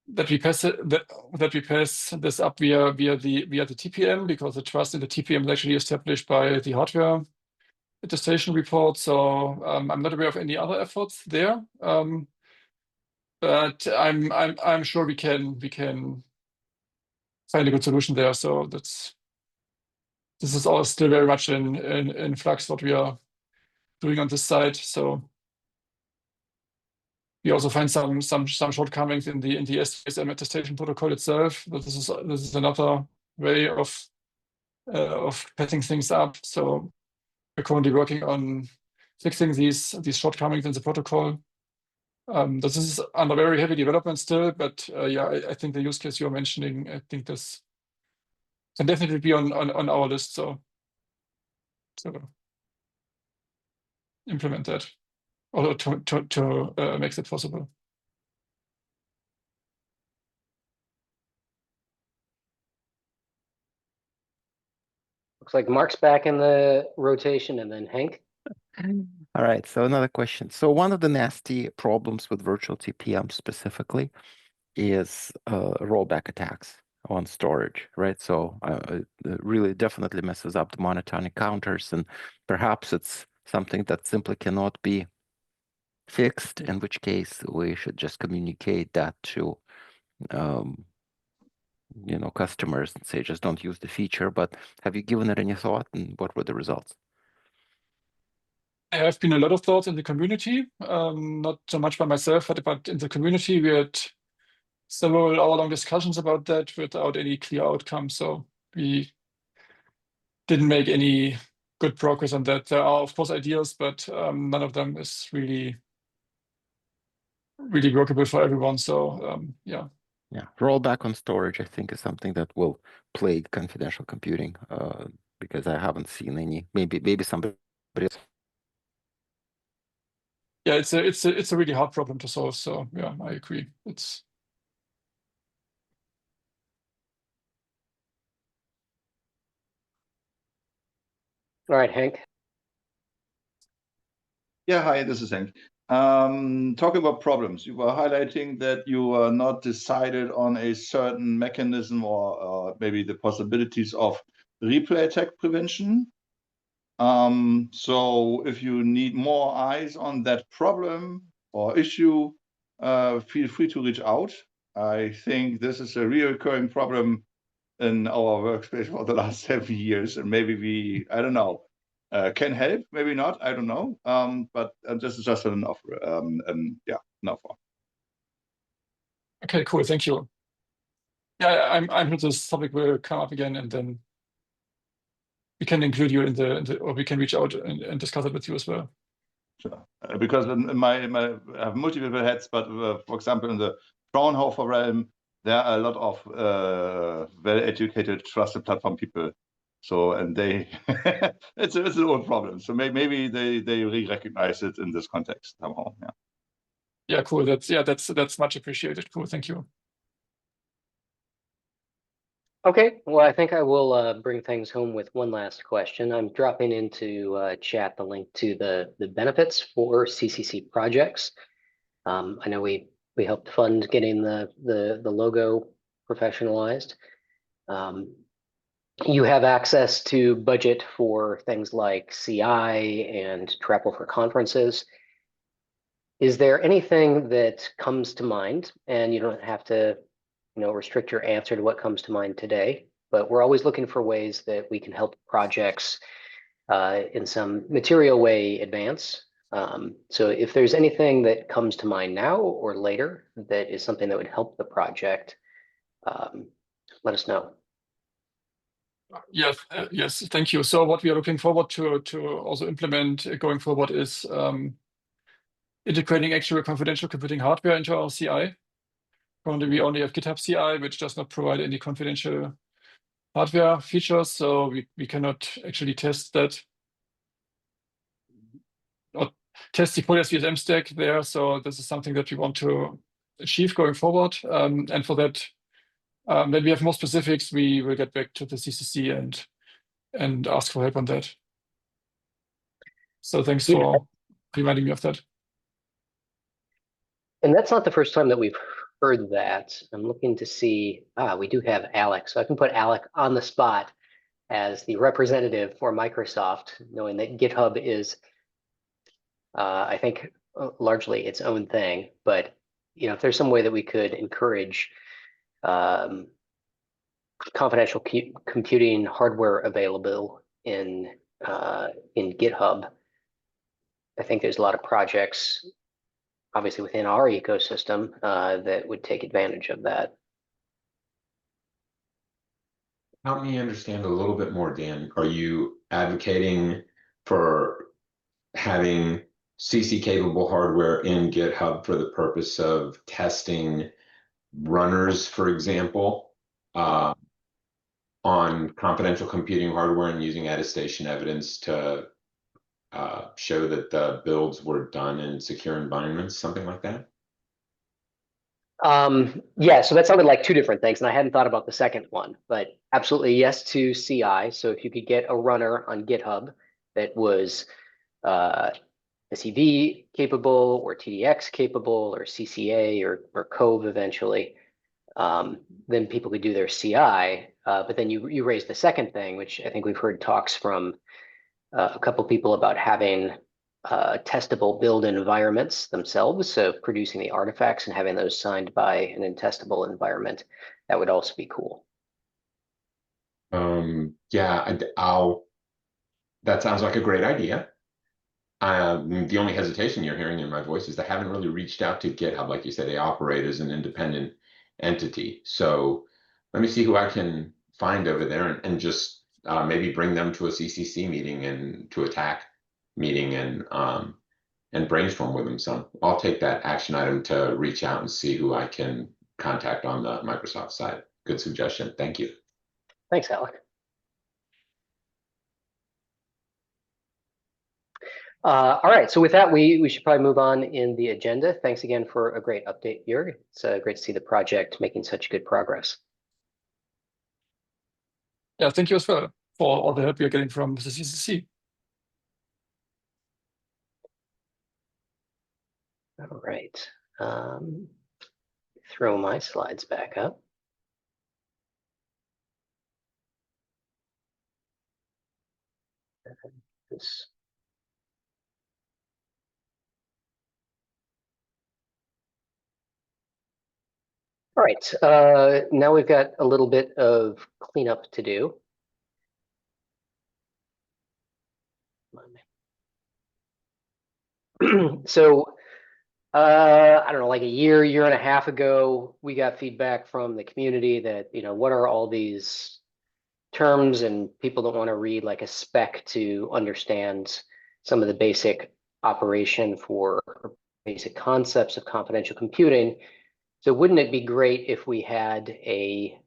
that we pass this up via the TPM, because the trust in the TPM is actually established by the hardware attestation report. So I'm not aware of any other efforts there, but I'm sure we can find a good solution there. So this is all still very much in flux what we are doing on this side. So we also find some shortcomings in the SVSM attestation protocol itself. But this is another way of patching things up. So we're currently working on fixing these shortcomings in the protocol. This is under very heavy development still, but yeah, I think the use case you're mentioning, I think this can definitely be on our list. So implement that, or to make that possible. Looks like Mark's back in the rotation, and then Hank. All right, so another question. So one of the nasty problems with virtual TPM specifically is rollback attacks on storage, right? So it really definitely messes up the monotonic counters, and perhaps it's something that simply cannot be fixed, in which case we should just communicate that to customers and say just don't use the feature. But have you given it any thought, and what were the results? There have been a lot of thoughts in the community, not so much by myself, but in the community we had several hour-long discussions about that without any clear outcome. So we didn't make any good progress on that. There are, of course, ideas, but none of them is really workable for everyone. So yeah. Yeah, rollback on storage, I think, is something that will plague confidential computing, because I haven't seen any. Maybe somebody else. Yeah, it's a really hard problem to solve. So yeah, I agree. It's All right, Hank. Yeah, hi, this is Hank. Talking about problems, you were highlighting that you are not decided on a certain mechanism or maybe the possibilities of replay attack prevention. So if you need more eyes on that problem or issue, feel free to reach out. I think this is a reoccurring problem in our workspace for the last 7 years, and maybe I don't know, can help, maybe not, I don't know. But this is just an offer, yeah, an offer. okay, cool. Thank you. Yeah, I'm sure this topic will come up again, and then we can include you in the or we can reach out and discuss it with you as well. Sure. Because in my I have multiple heads, but for example, in the Fraunhofer realm, there are a lot of well-educated, trusted platform people. So, and they, it's an old problem. So maybe they recognize it in this context somehow. Yeah. Yeah, cool. That's much appreciated. Cool. Thank you. Okay, well, I think I will bring things home with one last question. I'm dropping into chat the link to the benefits for CCC projects. I know we helped fund getting the logo professionalized. You have access to budget for things like CI and travel for conferences. Is there anything that comes to mind, and you don't have to restrict your answer to what comes to mind today, but we're always looking for ways that we can help projects in some material way advance. So if there's anything that comes to mind now or later that is something that would help the project, let us know. Yes, yes, thank you. So what we are looking forward to also implement going forward is integrating actual confidential computing hardware into our CI. Currently, we only have GitHub CI, which does not provide any confidential hardware features, so we cannot actually test that or test the full SVSM stack there. So this is something that we want to achieve going forward. And for that, when we have more specifics, we will get back to the CCC and ask for help on that. So thanks Yeah. for reminding me of that. And that's not the first time that we've heard that. I'm looking to see, we do have Alec. So I can put Alec on the spot as the representative for Microsoft, knowing that GitHub is, I think, largely its own thing. But if there's some way that we could encourage confidential computing hardware available in GitHub, I think there's a lot of projects, obviously within our ecosystem, that would take advantage of that. Help me understand a little bit more, Dan. Are you advocating for having CC capable hardware in GitHub for the purpose of testing runners, for example, on confidential computing hardware and using attestation evidence to show that the builds were done in secure environments, something like that? Yeah, so that sounded like two different things, and I hadn't thought about the second one, but absolutely yes to CI. So if you could get a runner on GitHub that was SEV capable or TDX capable or CCA or Cove eventually, then people could do their CI. But then you raised the second thing, which I think we've heard talks from a couple people about having testable build environments themselves, so producing the artifacts and having those signed by an intestable environment. That would also be cool. Yeah, that sounds like a great idea. The only hesitation you're hearing in my voice is they haven't really reached out to GitHub. Like you said, they operate as an independent entity. So let me see who I can find over there and just maybe bring them to a CCC meeting and to a TAC meeting and brainstorm with them. So I'll take that action item to reach out and see who I can contact on the Microsoft side. Good suggestion. Thank you. Thanks, Alec. All right, so with that, we should probably move on in the agenda. Thanks again for a great update, Jörg. It's great to see the project making such good progress. Yeah, thank you as well for all the help you're getting from the CCC. All right, throw my slides back up. This. All right, now we've got a little bit of cleanup to do. So, I don't know, like a year and a half ago, we got feedback from the community that, what are all these terms, and people don't want to read like a spec to understand some of the basic operation for basic concepts of confidential computing. So wouldn't it be great if we had a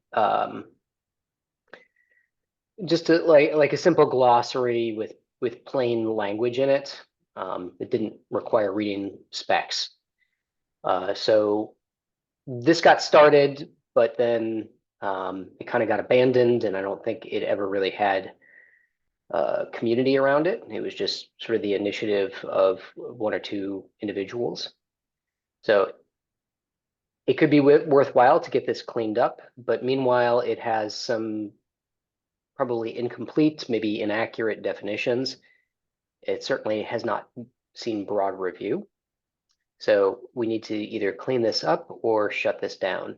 just like a simple glossary with plain language in it that didn't require reading specs? So this got started, but then it kind of got abandoned, and I don't think it ever really had community around it. It was just sort of the initiative of one or two individuals. So it could be worthwhile to get this cleaned up, but meanwhile, it has some probably incomplete, maybe inaccurate definitions. It certainly has not seen broad review. So we need to either clean this up or shut this down.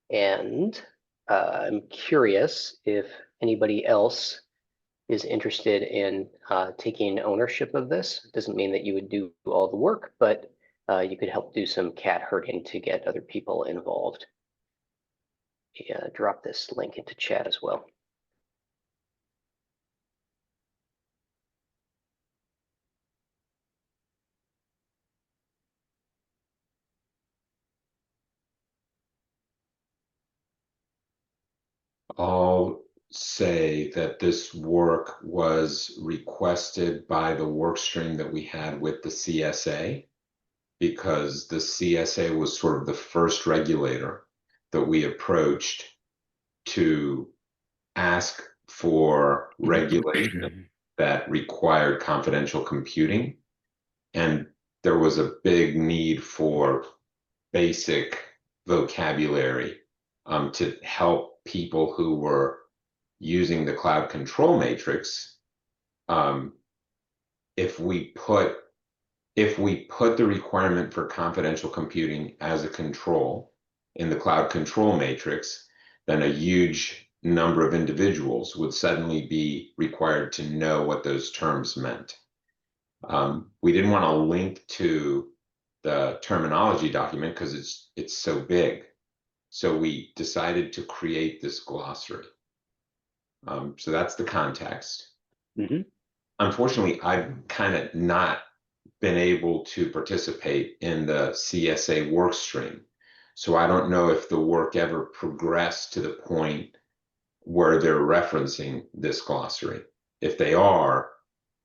And I'm curious if anybody else is interested in taking ownership of this. It doesn't mean that you would do all the work, but you could help do some cat herding to get other people involved. Yeah, drop this link into chat as well. I'll say that this work was requested by the work stream that we had with the CSA, because the CSA was sort of the first regulator that we approached to ask for regulation that required confidential computing, and there was a big need for basic vocabulary to help people who were using the cloud control matrix. If we put the requirement for confidential computing as a control in the cloud control matrix, then a huge number of individuals would suddenly be required to know what those terms meant. We didn't want to link to the terminology document because it's so big. So we decided to create this glossary. So that's the context. Mm-hmm. Unfortunately, I've kind of not been able to participate in the CSA work stream. So I don't know if the work ever progressed to the point where they're referencing this glossary. If they are,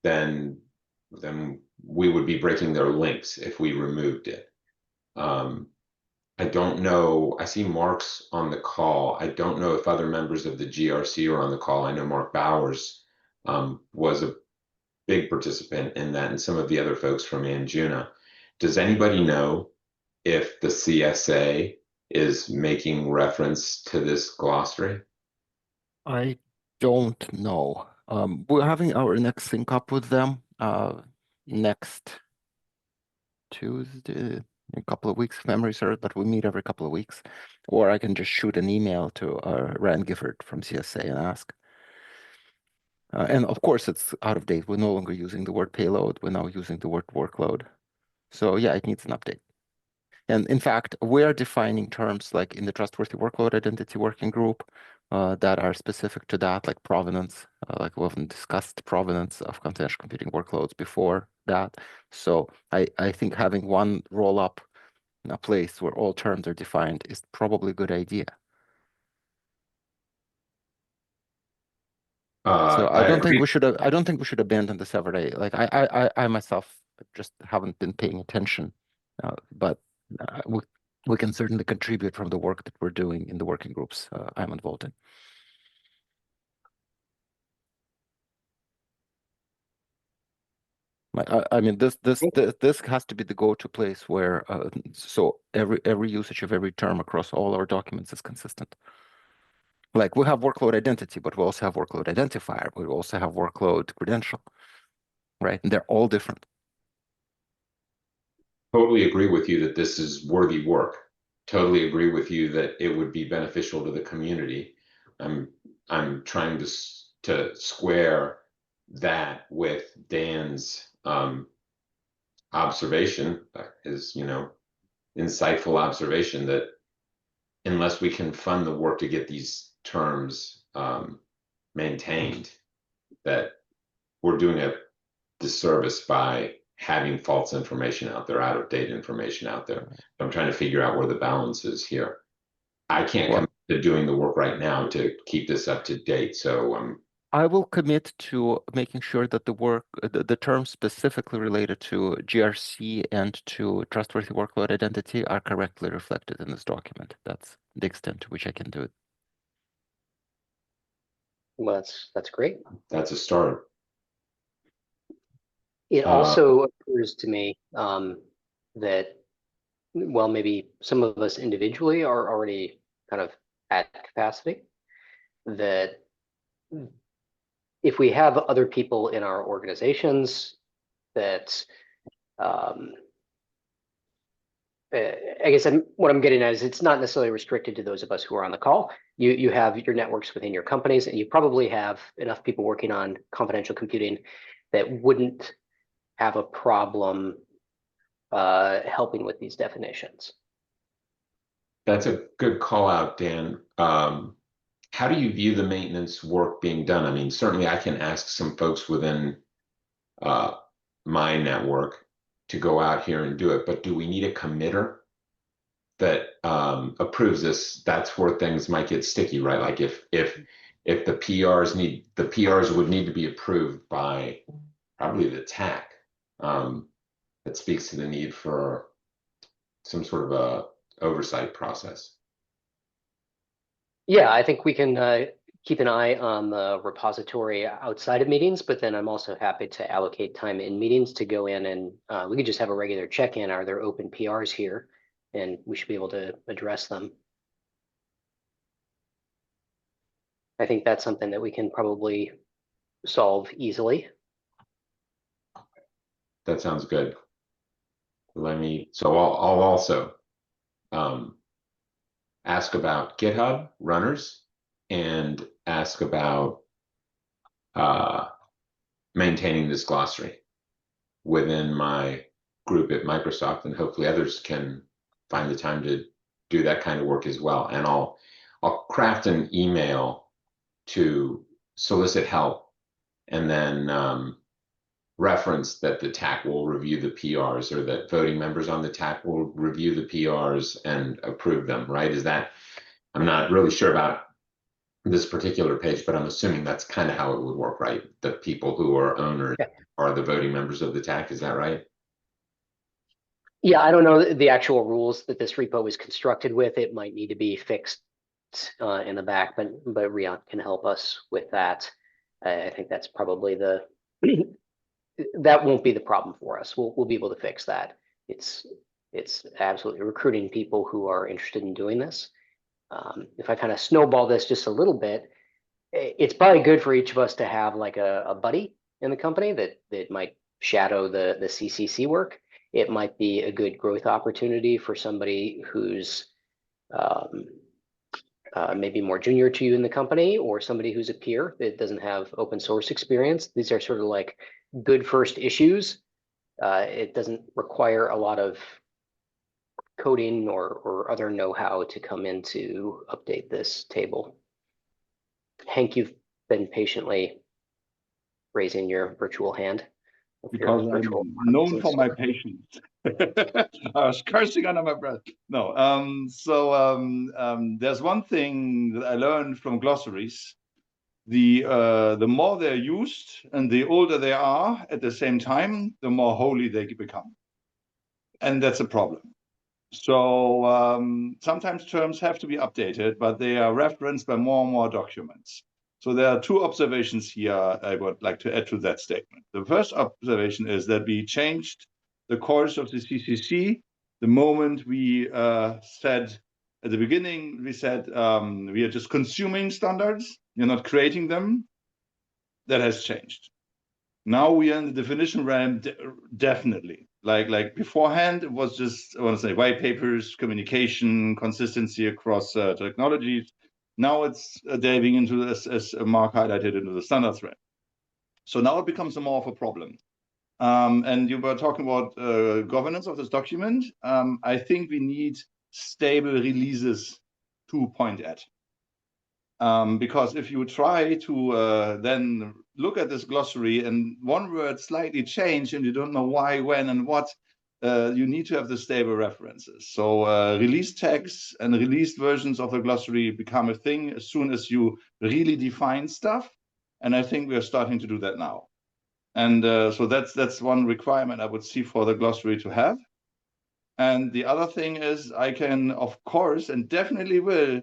then we would be breaking their links if we removed it. I don't know. I see Mark's on the call. I don't know if other members of the GRC are on the call. I know Mark Bowers was a big participant in that, and some of the other folks from Anjuna. Does anybody know if the CSA is making reference to this glossary? I don't know. We're having our next sync up with them next Tuesday, a couple of weeks, if memory serves, but we meet every couple of weeks. Or I can just shoot an email to Rand Gifford from CSA and ask. And of course, it's out of date. We're no longer using the word payload. We're now using the word workload. So yeah, it needs an update. And in fact, we're defining terms like in the trustworthy workload identity working group that are specific to that, like provenance, like we haven't discussed provenance of confidential computing workloads before that. So I think having one roll up in a place where all terms are defined is probably a good idea. So I don't think we should. I don't think we should abandon this every day. Like I myself just haven't been paying attention, but we can certainly contribute from the work that we're doing in the working groups I'm involved in. I mean, this has to be the go-to place where so every usage of every term across all our documents is consistent. Like we have workload identity, but we also have workload identifier. We also have workload credential, right? And they're all different. Totally agree with you that this is worthy work. Totally agree with you that it would be beneficial to the community. I'm trying to square that with Dan's observation, his insightful observation that unless we can fund the work to get these terms maintained, that we're doing a disservice by having false information out there, out of date information out there. I'm trying to figure out where the balance is here. I can't commit to doing the work right now to keep this up to date. So I will commit to making sure that the work, the terms specifically related to GRC and to trustworthy workload identity are correctly reflected in this document. That's the extent to which I can do it. Well, that's great. That's a start. It also occurs to me that, well, maybe some of us individually are already kind of at capacity, that if we have other people in our organizations that I guess what I'm getting at is it's not necessarily restricted to those of us who are on the call. You have your networks within your companies, and you probably have enough people working on confidential computing that wouldn't have a problem helping with these definitions. That's a good call out, Dan. How do you view the maintenance work being done? I mean, certainly I can ask some folks within my network to go out here and do it, but do we need a committer that approves this? That's where things might get sticky, right? Like if the PRs would need to be approved by probably the TAC. That speaks to the need for some sort of a oversight process. Yeah, I think we can keep an eye on the repository outside of meetings, but then I'm also happy to allocate time in meetings to go in and we could just have a regular check-in. Are there open PRs here? And we should be able to address them. I think that's something that we can probably solve easily. That sounds good. So I'll also ask about GitHub runners and ask about maintaining this glossary within my group at Microsoft, and hopefully others can find the time to do that kind of work as well. And I'll craft an email to solicit help, and then reference that the TAC will review the PRs, or that voting members on the TAC will review the PRs and approve them, right? Is that, I'm not really sure about this particular page, but I'm assuming that's kind of how it would work, right? The people who are owners are the voting members of the TAC, is that right? Yeah, I don't know the actual rules that this repo is constructed with. It might need to be fixed in the back, but Rian can help us with that. I think that's probably the that won't be the problem for us. We'll be able to fix that. It's absolutely recruiting people who are interested in doing this. If I kind of snowball this just a little bit, it's probably good for each of us to have like a buddy in the company that might shadow the CCC work. It might be a good growth opportunity for somebody who's maybe more junior to you in the company, or somebody who's a peer that doesn't have open source experience. These are sort of like good first issues. It doesn't require a lot of coding or other know-how to come in to update this table. Hank, you've been patiently raising your virtual hand. Because I'm known for my patience. I was cursing under my breath. No, there's one thing that I learned from glossaries. The more they're used and the older they are at the same time, the more holy they become. And that's a problem. So sometimes terms have to be updated, but they are referenced by more and more documents. So there are two observations here I would like to add to that statement. The first observation is that we changed the course of the CCC the moment we said at the beginning, we said we are just consuming standards, you're not creating them. That has changed. Now we are in the definition realm, definitely. Like beforehand, it was just, I want to say, white papers, communication, consistency across technologies. Now it's diving into this, as Mark highlighted, into the standards realm. So now it becomes more of a problem. And you were talking about governance of this document. I think we need stable releases to point at. Because if you try to then look at this glossary and one word slightly changed and you don't know why, when, and what, you need to have the stable references. So release tags and released versions of the glossary become a thing as soon as you really define stuff. And I think we are starting to do that now. And so that's one requirement I would see for the glossary to have. And the other thing is I can, of course, and definitely will,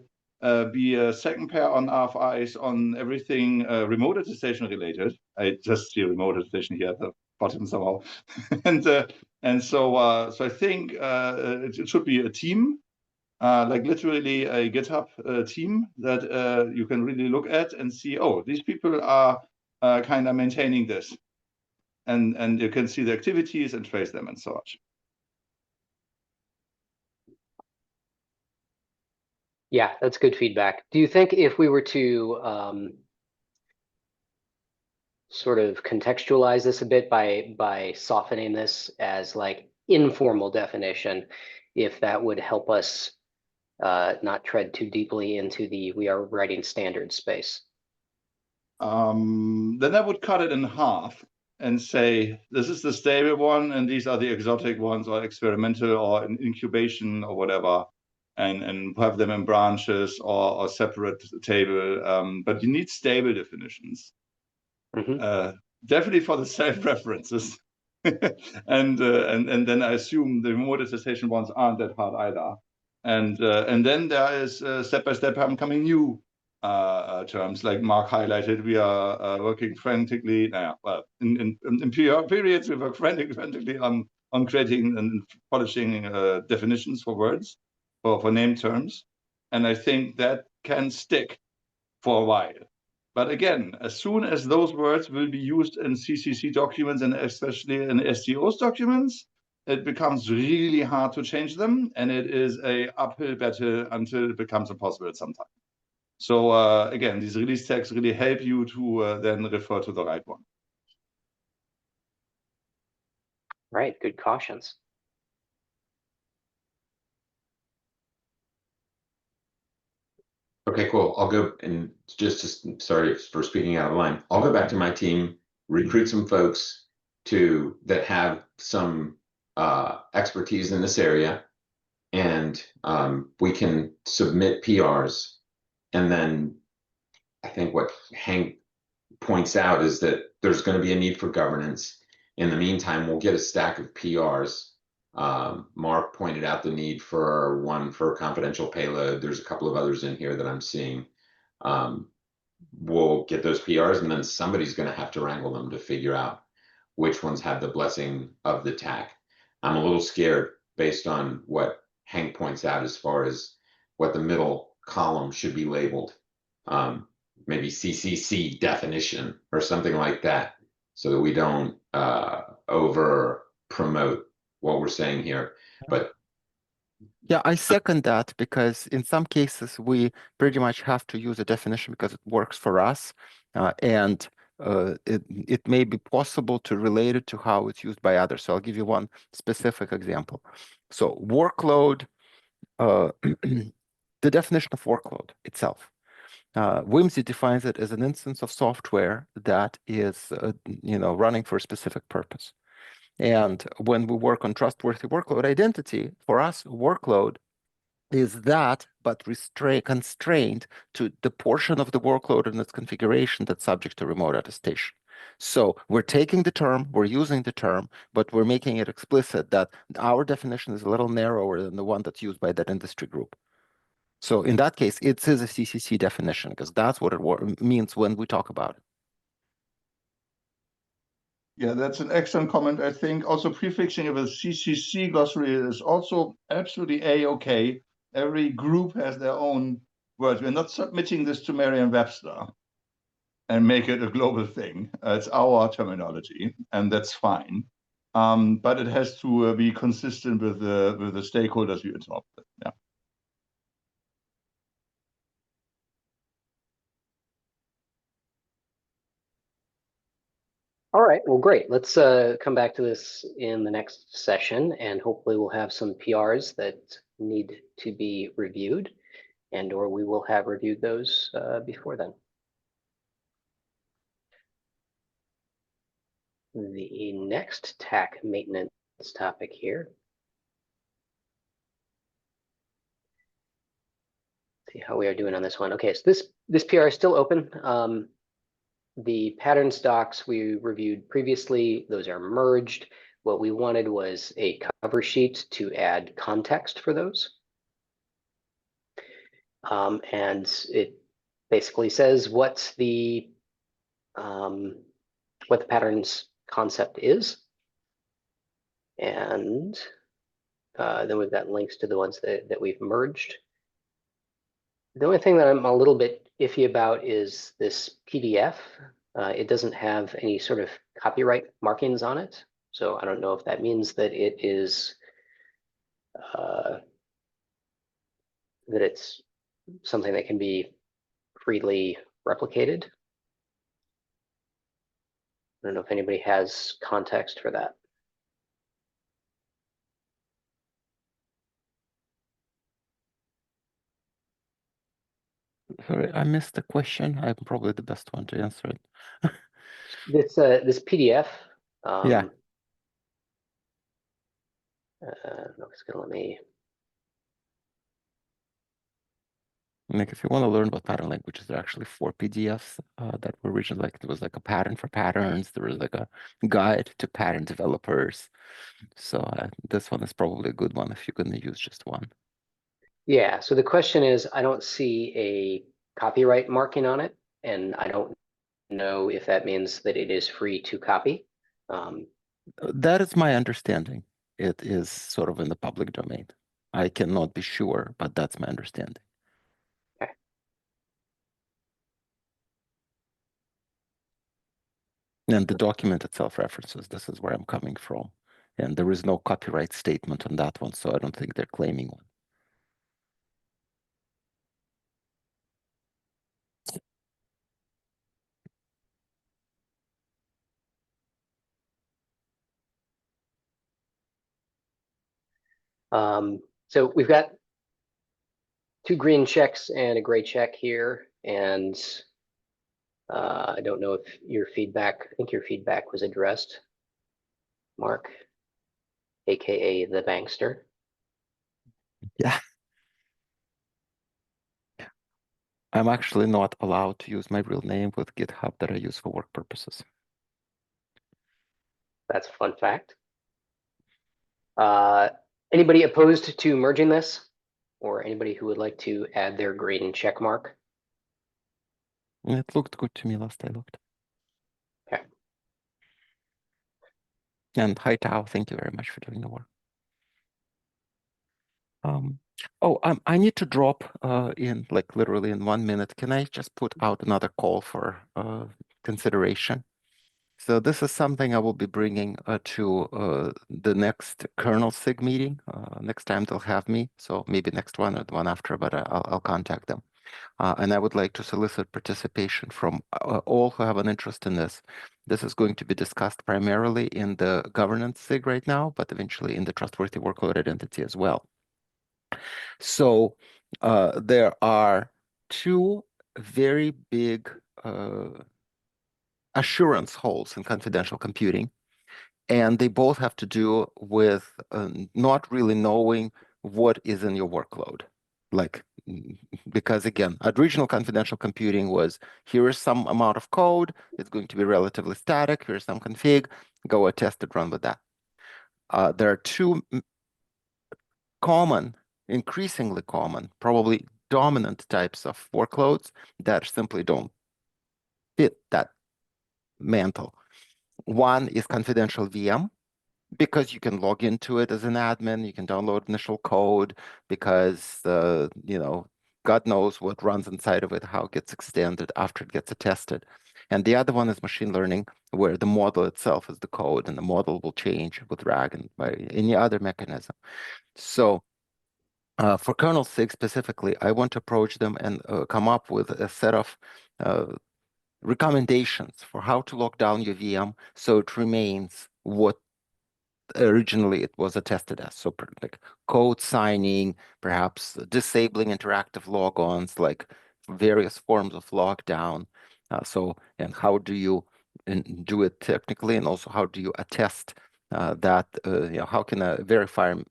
be a second pair on RFIs on everything remote attestation related. I just see remote attestation here at the bottom somehow. and so I think it should be a team, like literally a GitHub team that you can really look at and see, oh, these people are kind of maintaining this. And you can see the activities and trace them and so on. Yeah, that's good feedback. Do you think if we were to sort of contextualize this a bit by softening this as like informal definition, if that would help us not tread too deeply into the we are writing standard space? Then I would cut it in half and say, this is the stable one, and these are the exotic ones, or experimental, or in incubation, or whatever, and have them in branches or separate table. But you need stable definitions. Mm-hmm. Definitely for the self-references. and then I assume the remote attestation ones aren't that hard either. And then there is step by step coming new terms, like Mark highlighted. We are working frantically. Well, in periods, we work frantically on creating and polishing definitions for words, for name terms, and I think that can stick for a while. But again, as soon as those words will be used in CCC documents and especially in STO's documents, it becomes really hard to change them, and it is a uphill battle until it becomes impossible at some time. So again, these release tags really help you to then refer to the right one. Right, good cautions. Okay, cool. I'll go and sorry for speaking out of line. I'll go back to my team, recruit some folks that have some expertise in this area, and we can submit PRs. And then I think what Hank points out is that there's going to be a need for governance. In the meantime, we'll get a stack of PRs. Mark pointed out the need for one for confidential payload. There's a couple of others in here that I'm seeing. We'll get those PRs, and then somebody's going to have to wrangle them to figure out which ones have the blessing of the TAC. I'm a little scared based on what Hank points out as far as what the middle column should be labeled. Maybe CCC definition or something like that, so that we don't over promote what we're saying here. But yeah, I second that, because in some cases we pretty much have to use a definition because it works for us, and it may be possible to relate it to how it's used by others. So I'll give you one specific example. So workload, the definition of workload itself. Whimsy defines it as an instance of software that is, running for a specific purpose. And when we work on trustworthy workload identity, for us, workload is that, but constrained to the portion of the workload and its configuration that's subject to remote attestation. So we're taking the term, we're using the term, but we're making it explicit that our definition is a little narrower than the one that's used by that industry group. So in that case, it is a CCC definition, because that's what it means when we talk about it. Yeah, that's an excellent comment. I think also prefixing of a CCC glossary is also absolutely A-okay. Every group has their own words. We're not submitting this to Merriam-Webster and make it a global thing. It's our terminology, and that's fine. But it has to be consistent with the stakeholders we adopt. Yeah. All right, well, great. Let's come back to this in the next session, and hopefully we'll have some PRs that need to be reviewed, or we will have reviewed those before then. The next TAC maintenance topic here. See how we are doing on this one. Okay, so this PR is still open. The patterns docs we reviewed previously, those are merged. What we wanted was a cover sheet to add context for those. And it basically says what the patterns concept is. And then we've got links to the ones that we've merged. The only thing that I'm a little bit iffy about is this PDF. It doesn't have any sort of copyright markings on it. So I don't know if that means that it is that it's something that can be freely replicated. I don't know if anybody has context for that. Sorry, I missed the question. I'm probably the best one to answer it. This PDF. Yeah. No, it's gonna let me. Like, if you want to learn what pattern languages, there are actually 4 PDFs that were originally, like, there was like a pattern for patterns, there was like a guide to pattern developers. So this one is probably a good one if you're going to use just one. Yeah, so the question is, I don't see copyright marking on it, and I don't know if that means that it is free to copy. That is my understanding. It is sort of in the public domain. I cannot be sure, but that's my understanding. Okay. And the document itself references this is where I'm coming from. And there is no copyright statement on that one, so I don't think they're claiming one. So we've got 2 green checks and a gray check here, and I don't know if your feedback, I think your feedback was addressed, Mark, AKA the Bankster. Yeah. I'm actually not allowed to use my real name with GitHub that I use for work purposes. That's a fun fact. Anybody opposed to merging this? Or anybody who would like to add their green check mark? It looked good to me last I looked. Okay. And hi Tao, thank you very much for doing the work. I need to drop in like literally in 1 minute. Can I just put out another call for consideration? So this is something I will be bringing to the next kernel SIG meeting. Next time they'll have me, so maybe next one or the one after, but I'll contact them. And I would like to solicit participation from all who have an interest in this. This is going to be discussed primarily in the governance SIG right now, but eventually in the trustworthy workload identity as well. So there are 2 very big assurance holes in confidential computing, and they both have to do with not really knowing what is in your workload. Because again, original confidential computing was, here is some amount of code, it's going to be relatively static, here's some config, go test it, run with that. There are 2 common, increasingly common, probably dominant types of workloads that simply don't fit that mantle. One is confidential VM, because you can log into it as an admin, you can download initial code, because God knows what runs inside of it, how it gets extended after it gets attested. And the other one is machine learning, where the model itself is the code, and the model will change with RAG and by any other mechanism. So for kernel SIG specifically, I want to approach them and come up with a set of recommendations for how to lock down your VM so it remains what originally it was attested as. So like code signing, perhaps disabling interactive logons, like various forms of lockdown. And how do you do it technically, and also how do you attest that, how can a verifier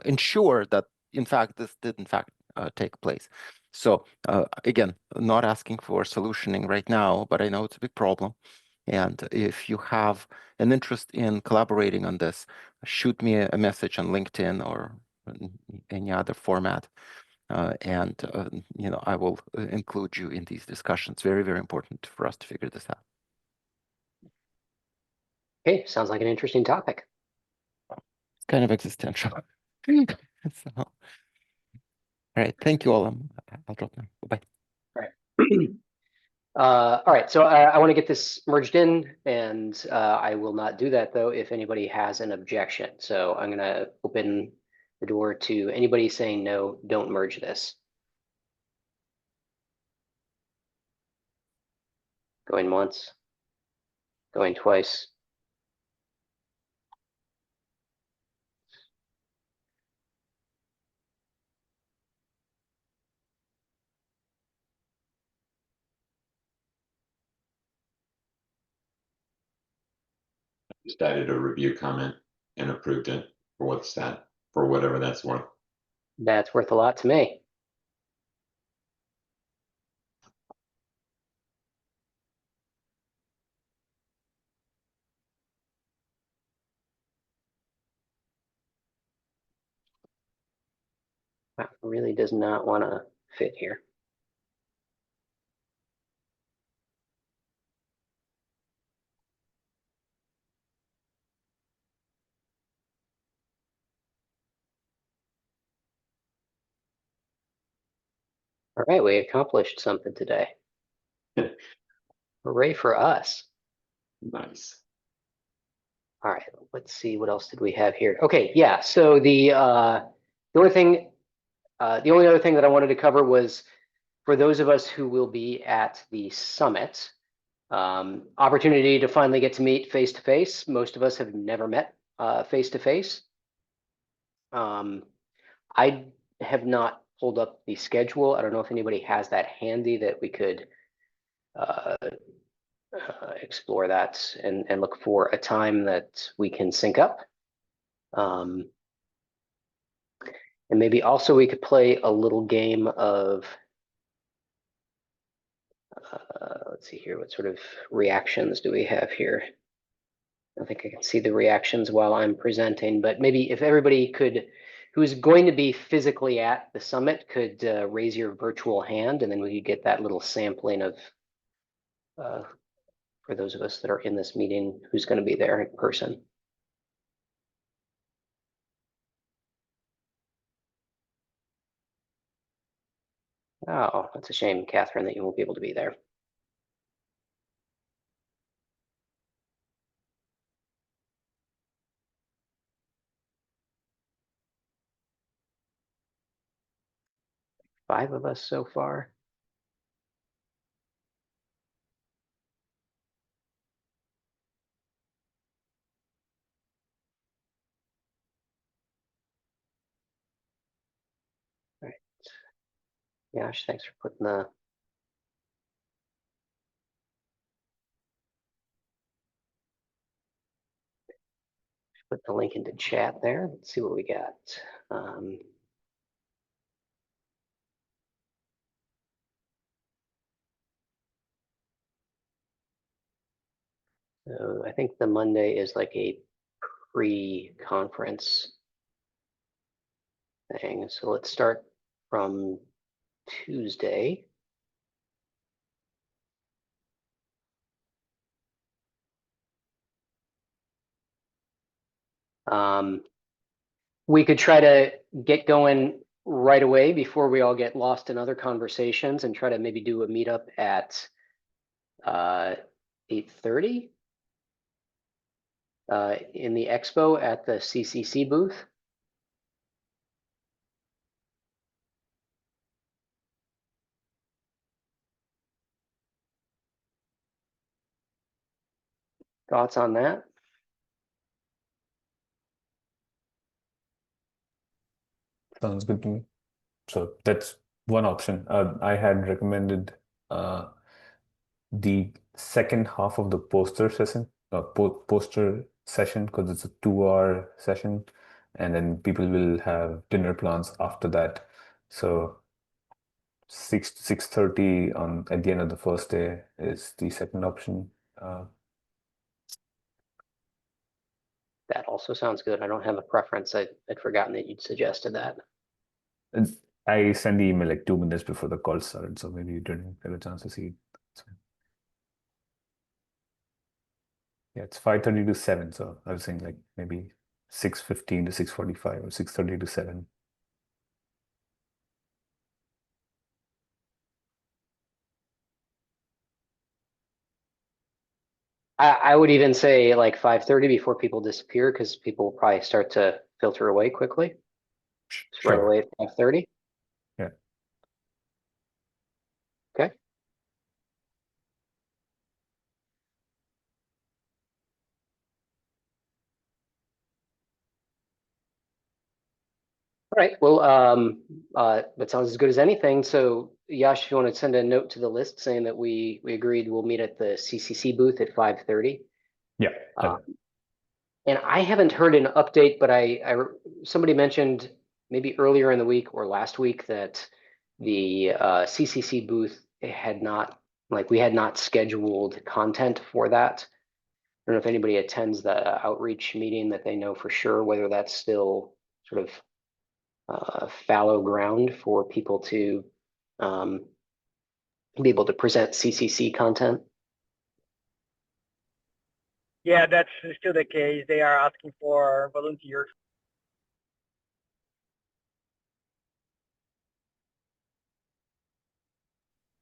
ensure that in fact this did in fact take place. So again, not asking for solutioning right now, but I know it's a big problem. And if you have an interest in collaborating on this, shoot me a message on LinkedIn or any other format. And I will include you in these discussions. Very, very important for us to figure this out. Okay, sounds like an interesting topic. It's kind of existential. So, all right, thank you all. I'll drop now. Bye-bye. All right. All right, so I want to get this merged in, and I will not do that though if anybody has an objection. So I'm going to open the door to anybody saying no, don't merge this. Going once, going twice. Just added a review comment and approved it for what's that, for whatever that's worth. That's worth a lot to me. That really does not want to fit here. All right, we accomplished something today. Hooray for us. Nice. All right, let's see, what else did we have here? Okay, yeah, so the only other thing that I wanted to cover was for those of us who will be at the summit, opportunity to finally get to meet face to face. Most of us have never met face to face. I have not pulled up the schedule. I don't know if anybody has that handy that we could explore that and look for a time that we can sync up. And maybe also we could play a little game of, let's see here, what sort of reactions do we have here? I think I can see the reactions while I'm presenting, but maybe if everybody could, who's going to be physically at the summit, could raise your virtual hand, and then we could get that little sampling of, for those of us that are in this meeting, who's going to be there in person. Oh, that's a shame, Catherine, that you won't be able to be there. Five of us so far. All right. Yash, thanks for putting the link into chat there. Let's see what we got. So I think the Monday is like a pre-conference thing. So let's start from Tuesday. We could try to get going right away before we all get lost in other conversations and try to maybe do a meetup at 8:30 in the expo at the CCC booth. Thoughts on that? Sounds good to me. So that's one option. I had recommended the second half of the poster session, because it's a 2-hour session, and then people will have dinner plans after that. So 6:30 on at the end of the first day is the second option. That also sounds good. I don't have a preference. I'd forgotten that you'd suggested that. I sent the email like 2 minutes before the call started, so maybe you didn't get a chance to see it. Yeah, it's 5:30 to 7, so I was saying like maybe 6:15 to 6:45 or 6:30 to 7. I would even say like 5:30 before people disappear, because people will probably start to filter away quickly. Right away at 5:30. Yeah. Okay. All right. Well, that sounds as good as anything. So, Yash, if you want to send a note to the list saying that we agreed we'll meet at the CCC booth at 5:30. Yeah. And I haven't heard an update, but somebody mentioned maybe earlier in the week or last week that the CCC booth had not, like, we had not scheduled content for that. I don't know if anybody attends the outreach meeting that they know for sure whether that's still sort of fallow ground for people to be able to present CCC content. Yeah, that's still the case. They are asking for volunteers.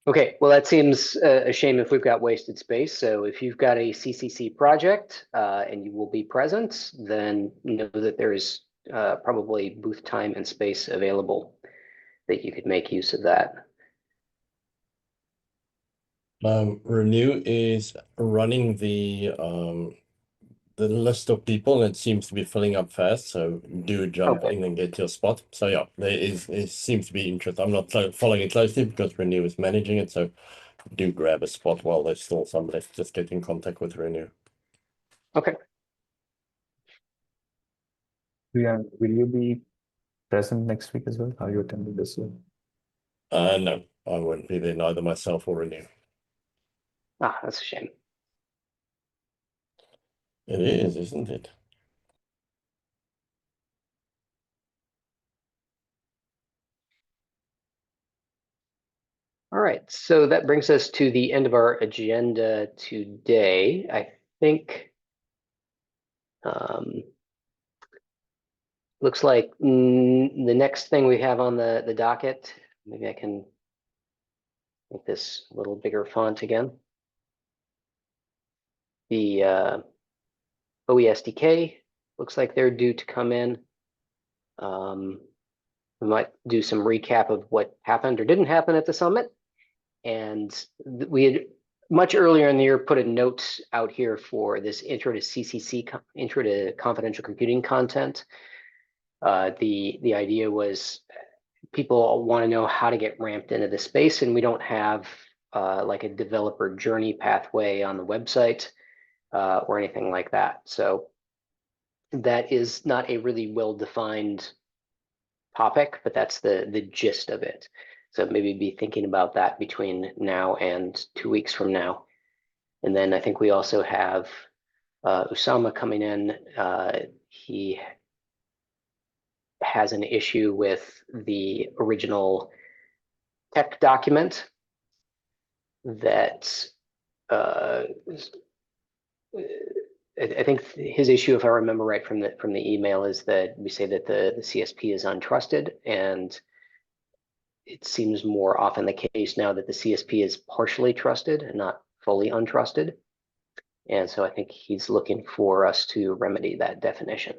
Okay, well, that seems a shame if we've got wasted space. So if you've got a CCC project and you will be present, then know that there is probably booth time and space available that you could make use of that. Renew is running the list of people, and it seems to be filling up fast. So do jump Okay. in and get your spot. So yeah, it seems to be interest. I'm not following it closely because Renew is managing it. So do grab a spot while there's still some left. Just get in contact with Renew. Okay. Yeah, will you be present next week as well? Are you attending this one? No, I won't be there, neither myself or Renew. Ah, that's a shame. It is, isn't it? All right, so that brings us to the end of our agenda today. I think looks like the next thing we have on the docket, maybe I can make this a little bigger font again. The OESDK looks like they're due to come in. We might do some recap of what happened or didn't happen at the summit. And we had much earlier in the year put a note out here for this intro to CCC, intro to confidential computing content. The idea was people want to know how to get ramped into the space, and we don't have like a developer journey pathway on the website or anything like that. So that is not a really well-defined topic, but that's the gist of it. So maybe be thinking about that between now and 2 weeks from now. And then I think we also have Usama coming in. He has an issue with the original tech document that I think his issue, if I remember right from the email, is that we say that the CSP is untrusted, and it seems more often the case now that the CSP is partially trusted and not fully untrusted. And so I think he's looking for us to remedy that definition.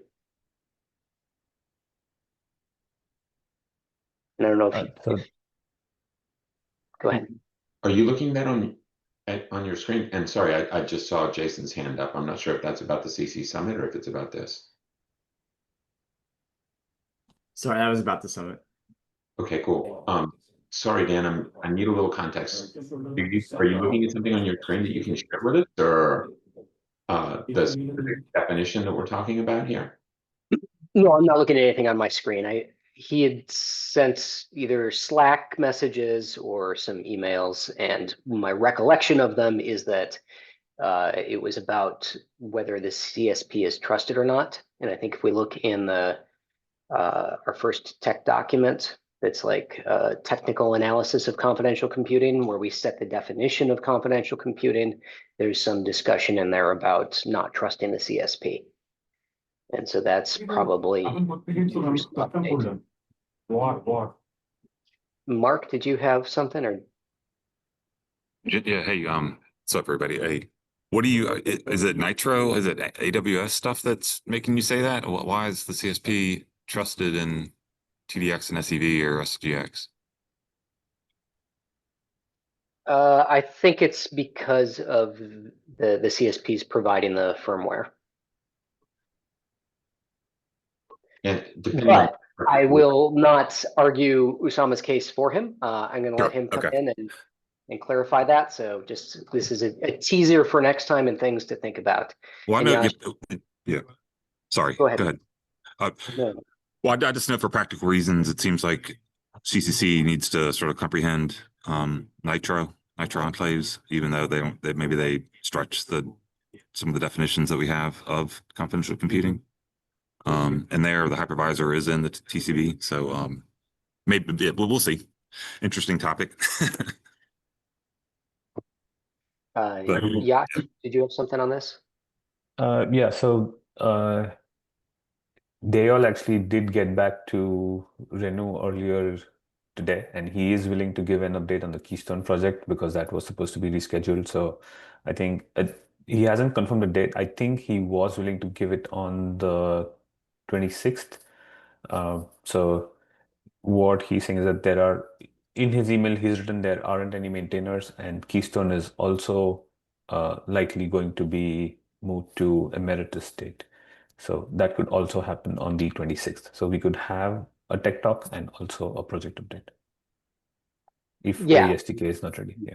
And I don't know if go ahead. Are you looking that on your screen? And sorry, I just saw Jason's hand up. I'm not sure if that's about the CC Summit or if it's about this. Sorry, that was about the summit. Okay, cool. Sorry, Dan, I need a little context. Are you looking at something on your screen that you can share with us, or the specific definition that we're talking about here? No, I'm not looking at anything on my screen. He had sent either Slack messages or some emails, and my recollection of them is that it was about whether the CSP is trusted or not. And I think if we look in our first tech document, that's like technical analysis of confidential computing, where we set the definition of confidential computing, there's some discussion in there about not trusting the CSP. And so that's probably Mark, did you have something or? Yeah, hey, what's up, everybody? Hey, what do you, is it Nitro? Is it AWS stuff that's making you say that? Why is the CSP trusted in TDX and SEV or SGX? I think it's because of the CSPs providing the firmware. And But I will not argue Usama's case for him. I'm going to let him come in and clarify that. So just this is a teaser for next time and things to think about. Well, I know, yeah. Sorry, go ahead. Go ahead. No. Well, I just know for practical reasons, it seems like CCC needs to sort of comprehend Nitro enclaves, even though maybe they stretch some of the definitions that we have of confidential computing. And there, the hypervisor is in the TCB, so maybe we'll see. Interesting topic. Yeah, did you have something on this? Yeah, so they all actually did get back to Renew earlier today, and he is willing to give an update on the Keystone project because that was supposed to be rescheduled. So I think he hasn't confirmed a date. I think he was willing to give it on the 26th. So what he's saying is that there are, in his email, he's written there aren't any maintainers, and Keystone is also likely going to be moved to emeritus state. So that could also happen on the 26th. So we could have a tech talk and also a project update if OESTK is not ready. Yeah.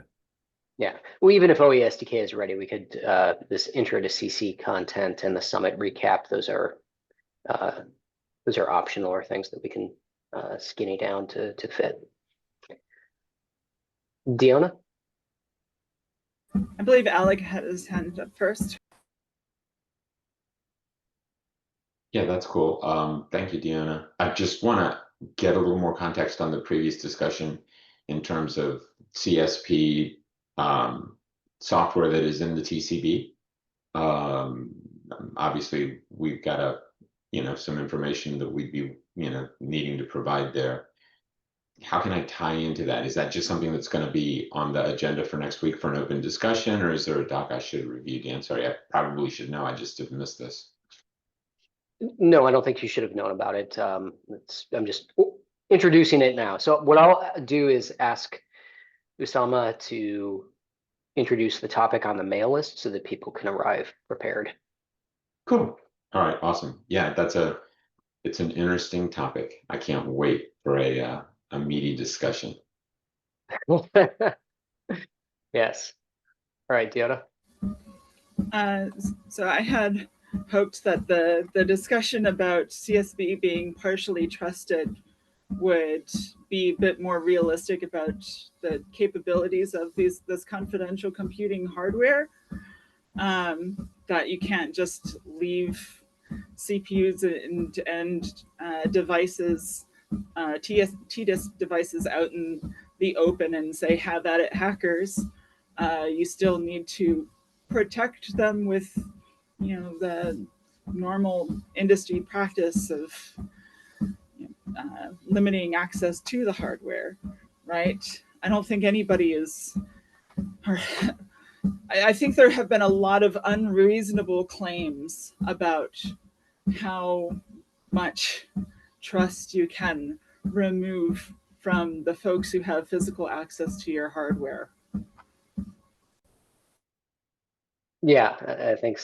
Yeah. Well, even if OESTK is ready, we could this intro to CC content and the summit recap. Those are optional or things that we can skinny down to fit. Diona? I believe Alec had his hand up first. Yeah, that's cool. Thank you, Diona. I just want to get a little more context on the previous discussion in terms of CSP software that is in the TCB. Obviously, we've got some information that we'd be needing to provide there. How can I tie into that? Is that just something that's going to be on the agenda for next week for an open discussion, or is there a doc I should have reviewed? Dan, sorry, I probably should know. I just have missed this. No, I don't think you should have known about it. I'm just introducing it now. So what I'll do is ask Usama to introduce the topic on the mail list so that people can arrive prepared. Cool. All right. Awesome. Yeah, it's an interesting topic. I can't wait for a meaty discussion. Yes. All right, Diona. So I had hoped that the discussion about CSB being partially trusted would be a bit more realistic about the capabilities of this confidential computing hardware, that you can't just leave CPUs and devices, TDISC devices out in the open and say, have at it, hackers. You still need to protect them with, the normal industry practice of limiting access to the hardware, right? I don't think anybody is. I think there have been a lot of unreasonable claims about how much trust you can remove from the folks who have physical access to your hardware. Yeah, I think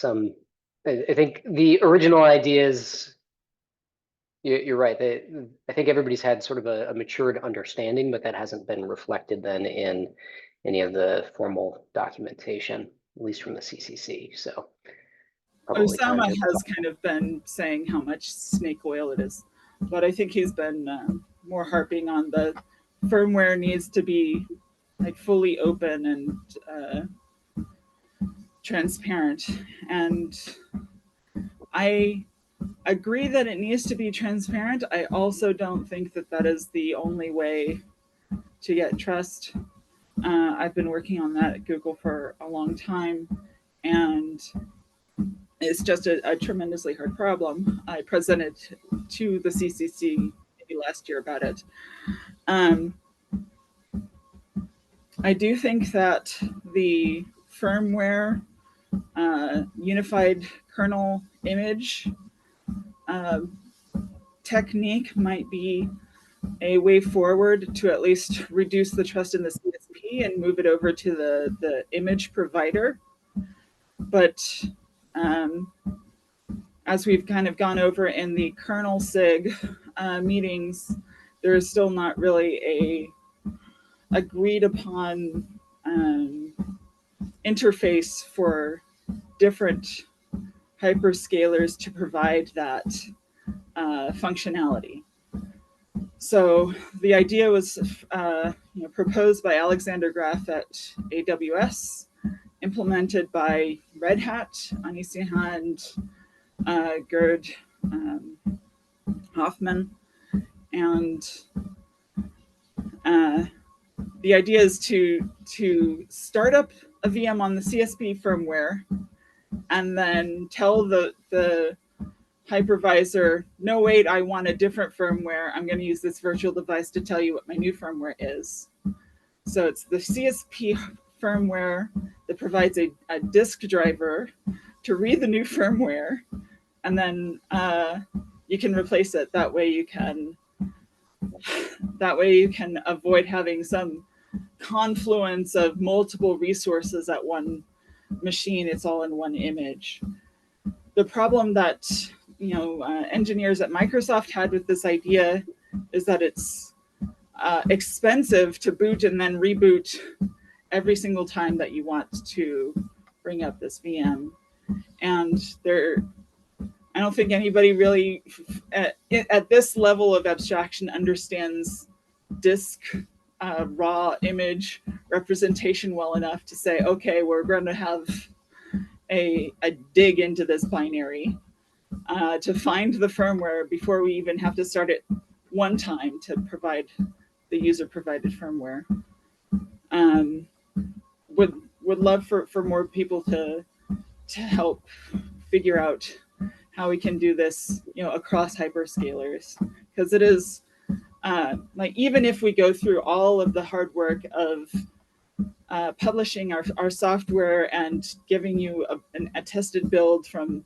I think the original ideas, you're right. I think everybody's had sort of a matured understanding, but that hasn't been reflected then in any of the formal documentation, at least from the CCC. So Osama has kind of been saying how much snake oil it is, but I think he's been more harping on the firmware needs to be like fully open and transparent. And I agree that it needs to be transparent. I also don't think that that is the only way to get trust. I've been working on that at Google for a long time, and it's just a tremendously hard problem. I presented to the CCC maybe last year about it. I do think that the firmware unified kernel image technique might be a way forward to at least reduce the trust in the CSP and move it over to the image provider. But as we've kind of gone over in the kernel SIG meetings, there is still not really a agreed upon interface for different hyperscalers to provide that functionality. So the idea was proposed by Alexander Graf at AWS, implemented by Red Hat, Anisiha and Gerd Hoffman. And the idea is to start up a VM on the CSP firmware and then tell the hypervisor, no, wait, I want a different firmware. I'm going to use this virtual device to tell you what my new firmware is. So it's the CSP firmware that provides a disk driver to read the new firmware, and then you can replace it. That way you can avoid having some confluence of multiple resources at one machine. It's all in one image. The problem that engineers at Microsoft had with this idea is that it's expensive to boot and then reboot every single time that you want to bring up this VM. And I don't think anybody really at this level of abstraction understands disk raw image representation well enough to say, okay, we're going to have a dig into this binary to find the firmware before we even have to start it one time to provide the user provided firmware. Would love for more people to help figure out how we can do this, across hyperscalers, because it is like, even if we go through all of the hard work of publishing our software and giving you a tested build from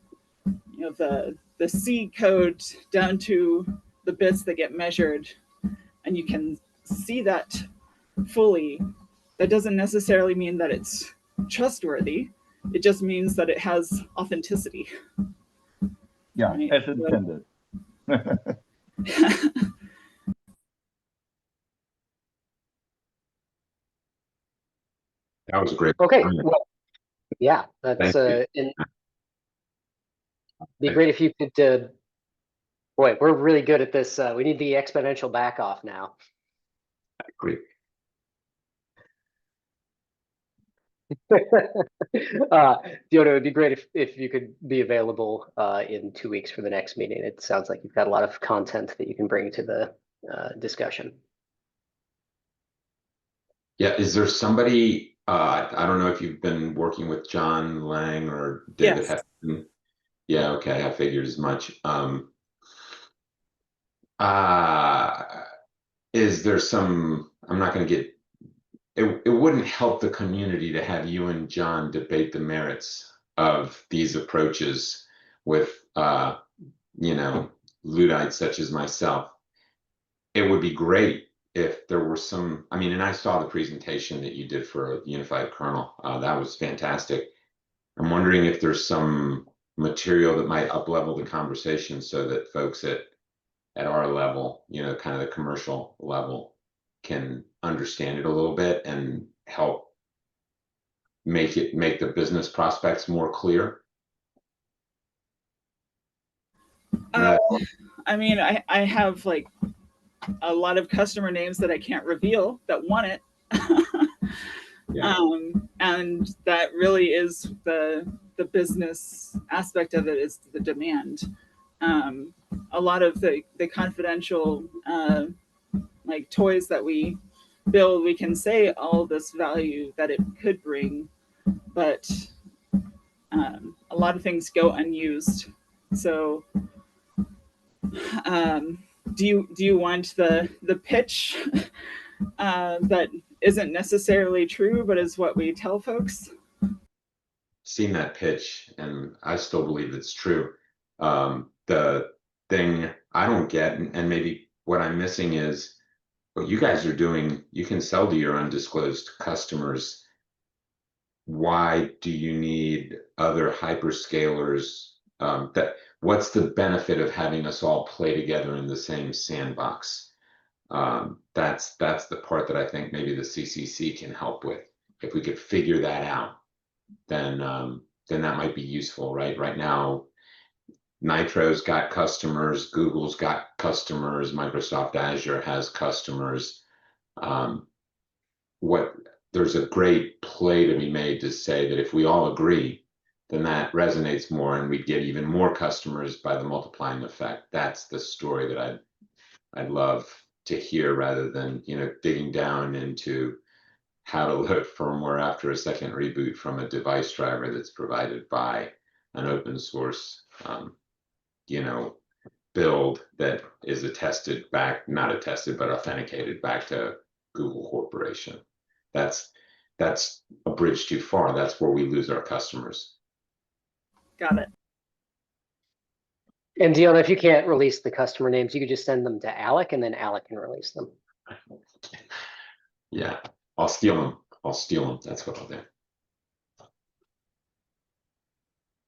the C code down to the bits that get measured, and you can see that fully, that doesn't necessarily mean that it's trustworthy. It just means that it has authenticity. Yeah, right? as intended. That was a great. Okay, well, yeah, that's Thank you. and be great if you could. Boy, we're really good at this. We need the exponential back off now. I agree. Fiona, it would be great if you could be available in 2 weeks for the next meeting. It sounds like you've got a lot of content that you can bring to the discussion. Yeah, is there somebody, I don't know if you've been working with John Lang or David Yes. Hefton. Yeah, okay, I figured as much. Is there some, I'm not going to get, it wouldn't help the community to have you and John debate the merits of these approaches with, Luddites such as myself. It would be great if there were some, I mean, and I saw the presentation that you did for a unified kernel. That was fantastic. I'm wondering if there's some material that might up-level the conversation so that folks at our level, kind of the commercial level, can understand it a little bit and help make the business prospects more clear. I mean, I have like a lot of customer names that I can't reveal that want it. Yeah. And that really is the business aspect of it, is the demand. A lot of the confidential like toys that we build, we can say all this value that it could bring, but a lot of things go unused. So do you want the pitch that isn't necessarily true, but is what we tell folks? Seen that pitch, and I still believe it's true. The thing I don't get, and maybe what I'm missing, is what you guys are doing. You can sell to your undisclosed customers. Why do you need other hyperscalers? What's the benefit of having us all play together in the same sandbox? That's the part that I think maybe the CCC can help with. If we could figure that out, then that might be useful, right? Right now, Nitro's got customers, Google's got customers, Microsoft Azure has customers. There's a great play to be made to say that if we all agree, then that resonates more, and we get even more customers by the multiplying effect. That's the story that I'd love to hear, rather than digging down into how to load firmware after a second reboot from a device driver that's provided by an open source build that is attested back, not attested, but authenticated back to Google Corporation. That's a bridge too far. That's where we lose our customers. Got it. And Diona, if you can't release the customer names, you could just send them to Alec, and then Alec can release them. Yeah, I'll steal them. That's what I'll do.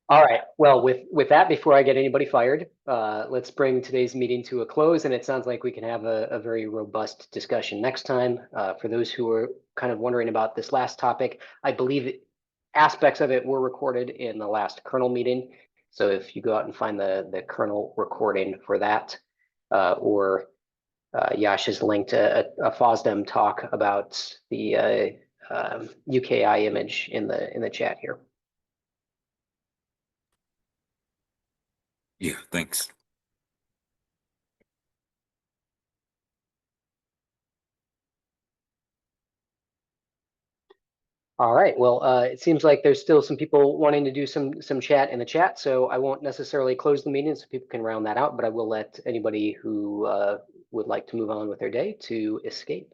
All right. Well, with that, before I get anybody fired, let's bring today's meeting to a close. And it sounds like we can have a very robust discussion next time. For those who are kind of wondering about this last topic, I believe aspects of it were recorded in the last kernel meeting. So if you go out and find the kernel recording for that, or Yash has linked a FOSDEM talk about the UKI image in the chat here. Yeah, thanks. All right. Well, it seems like there's still some people wanting to do some chat in the chat, so I won't necessarily close the meeting so people can round that out, but I will let anybody who would like to move on with their day to escape.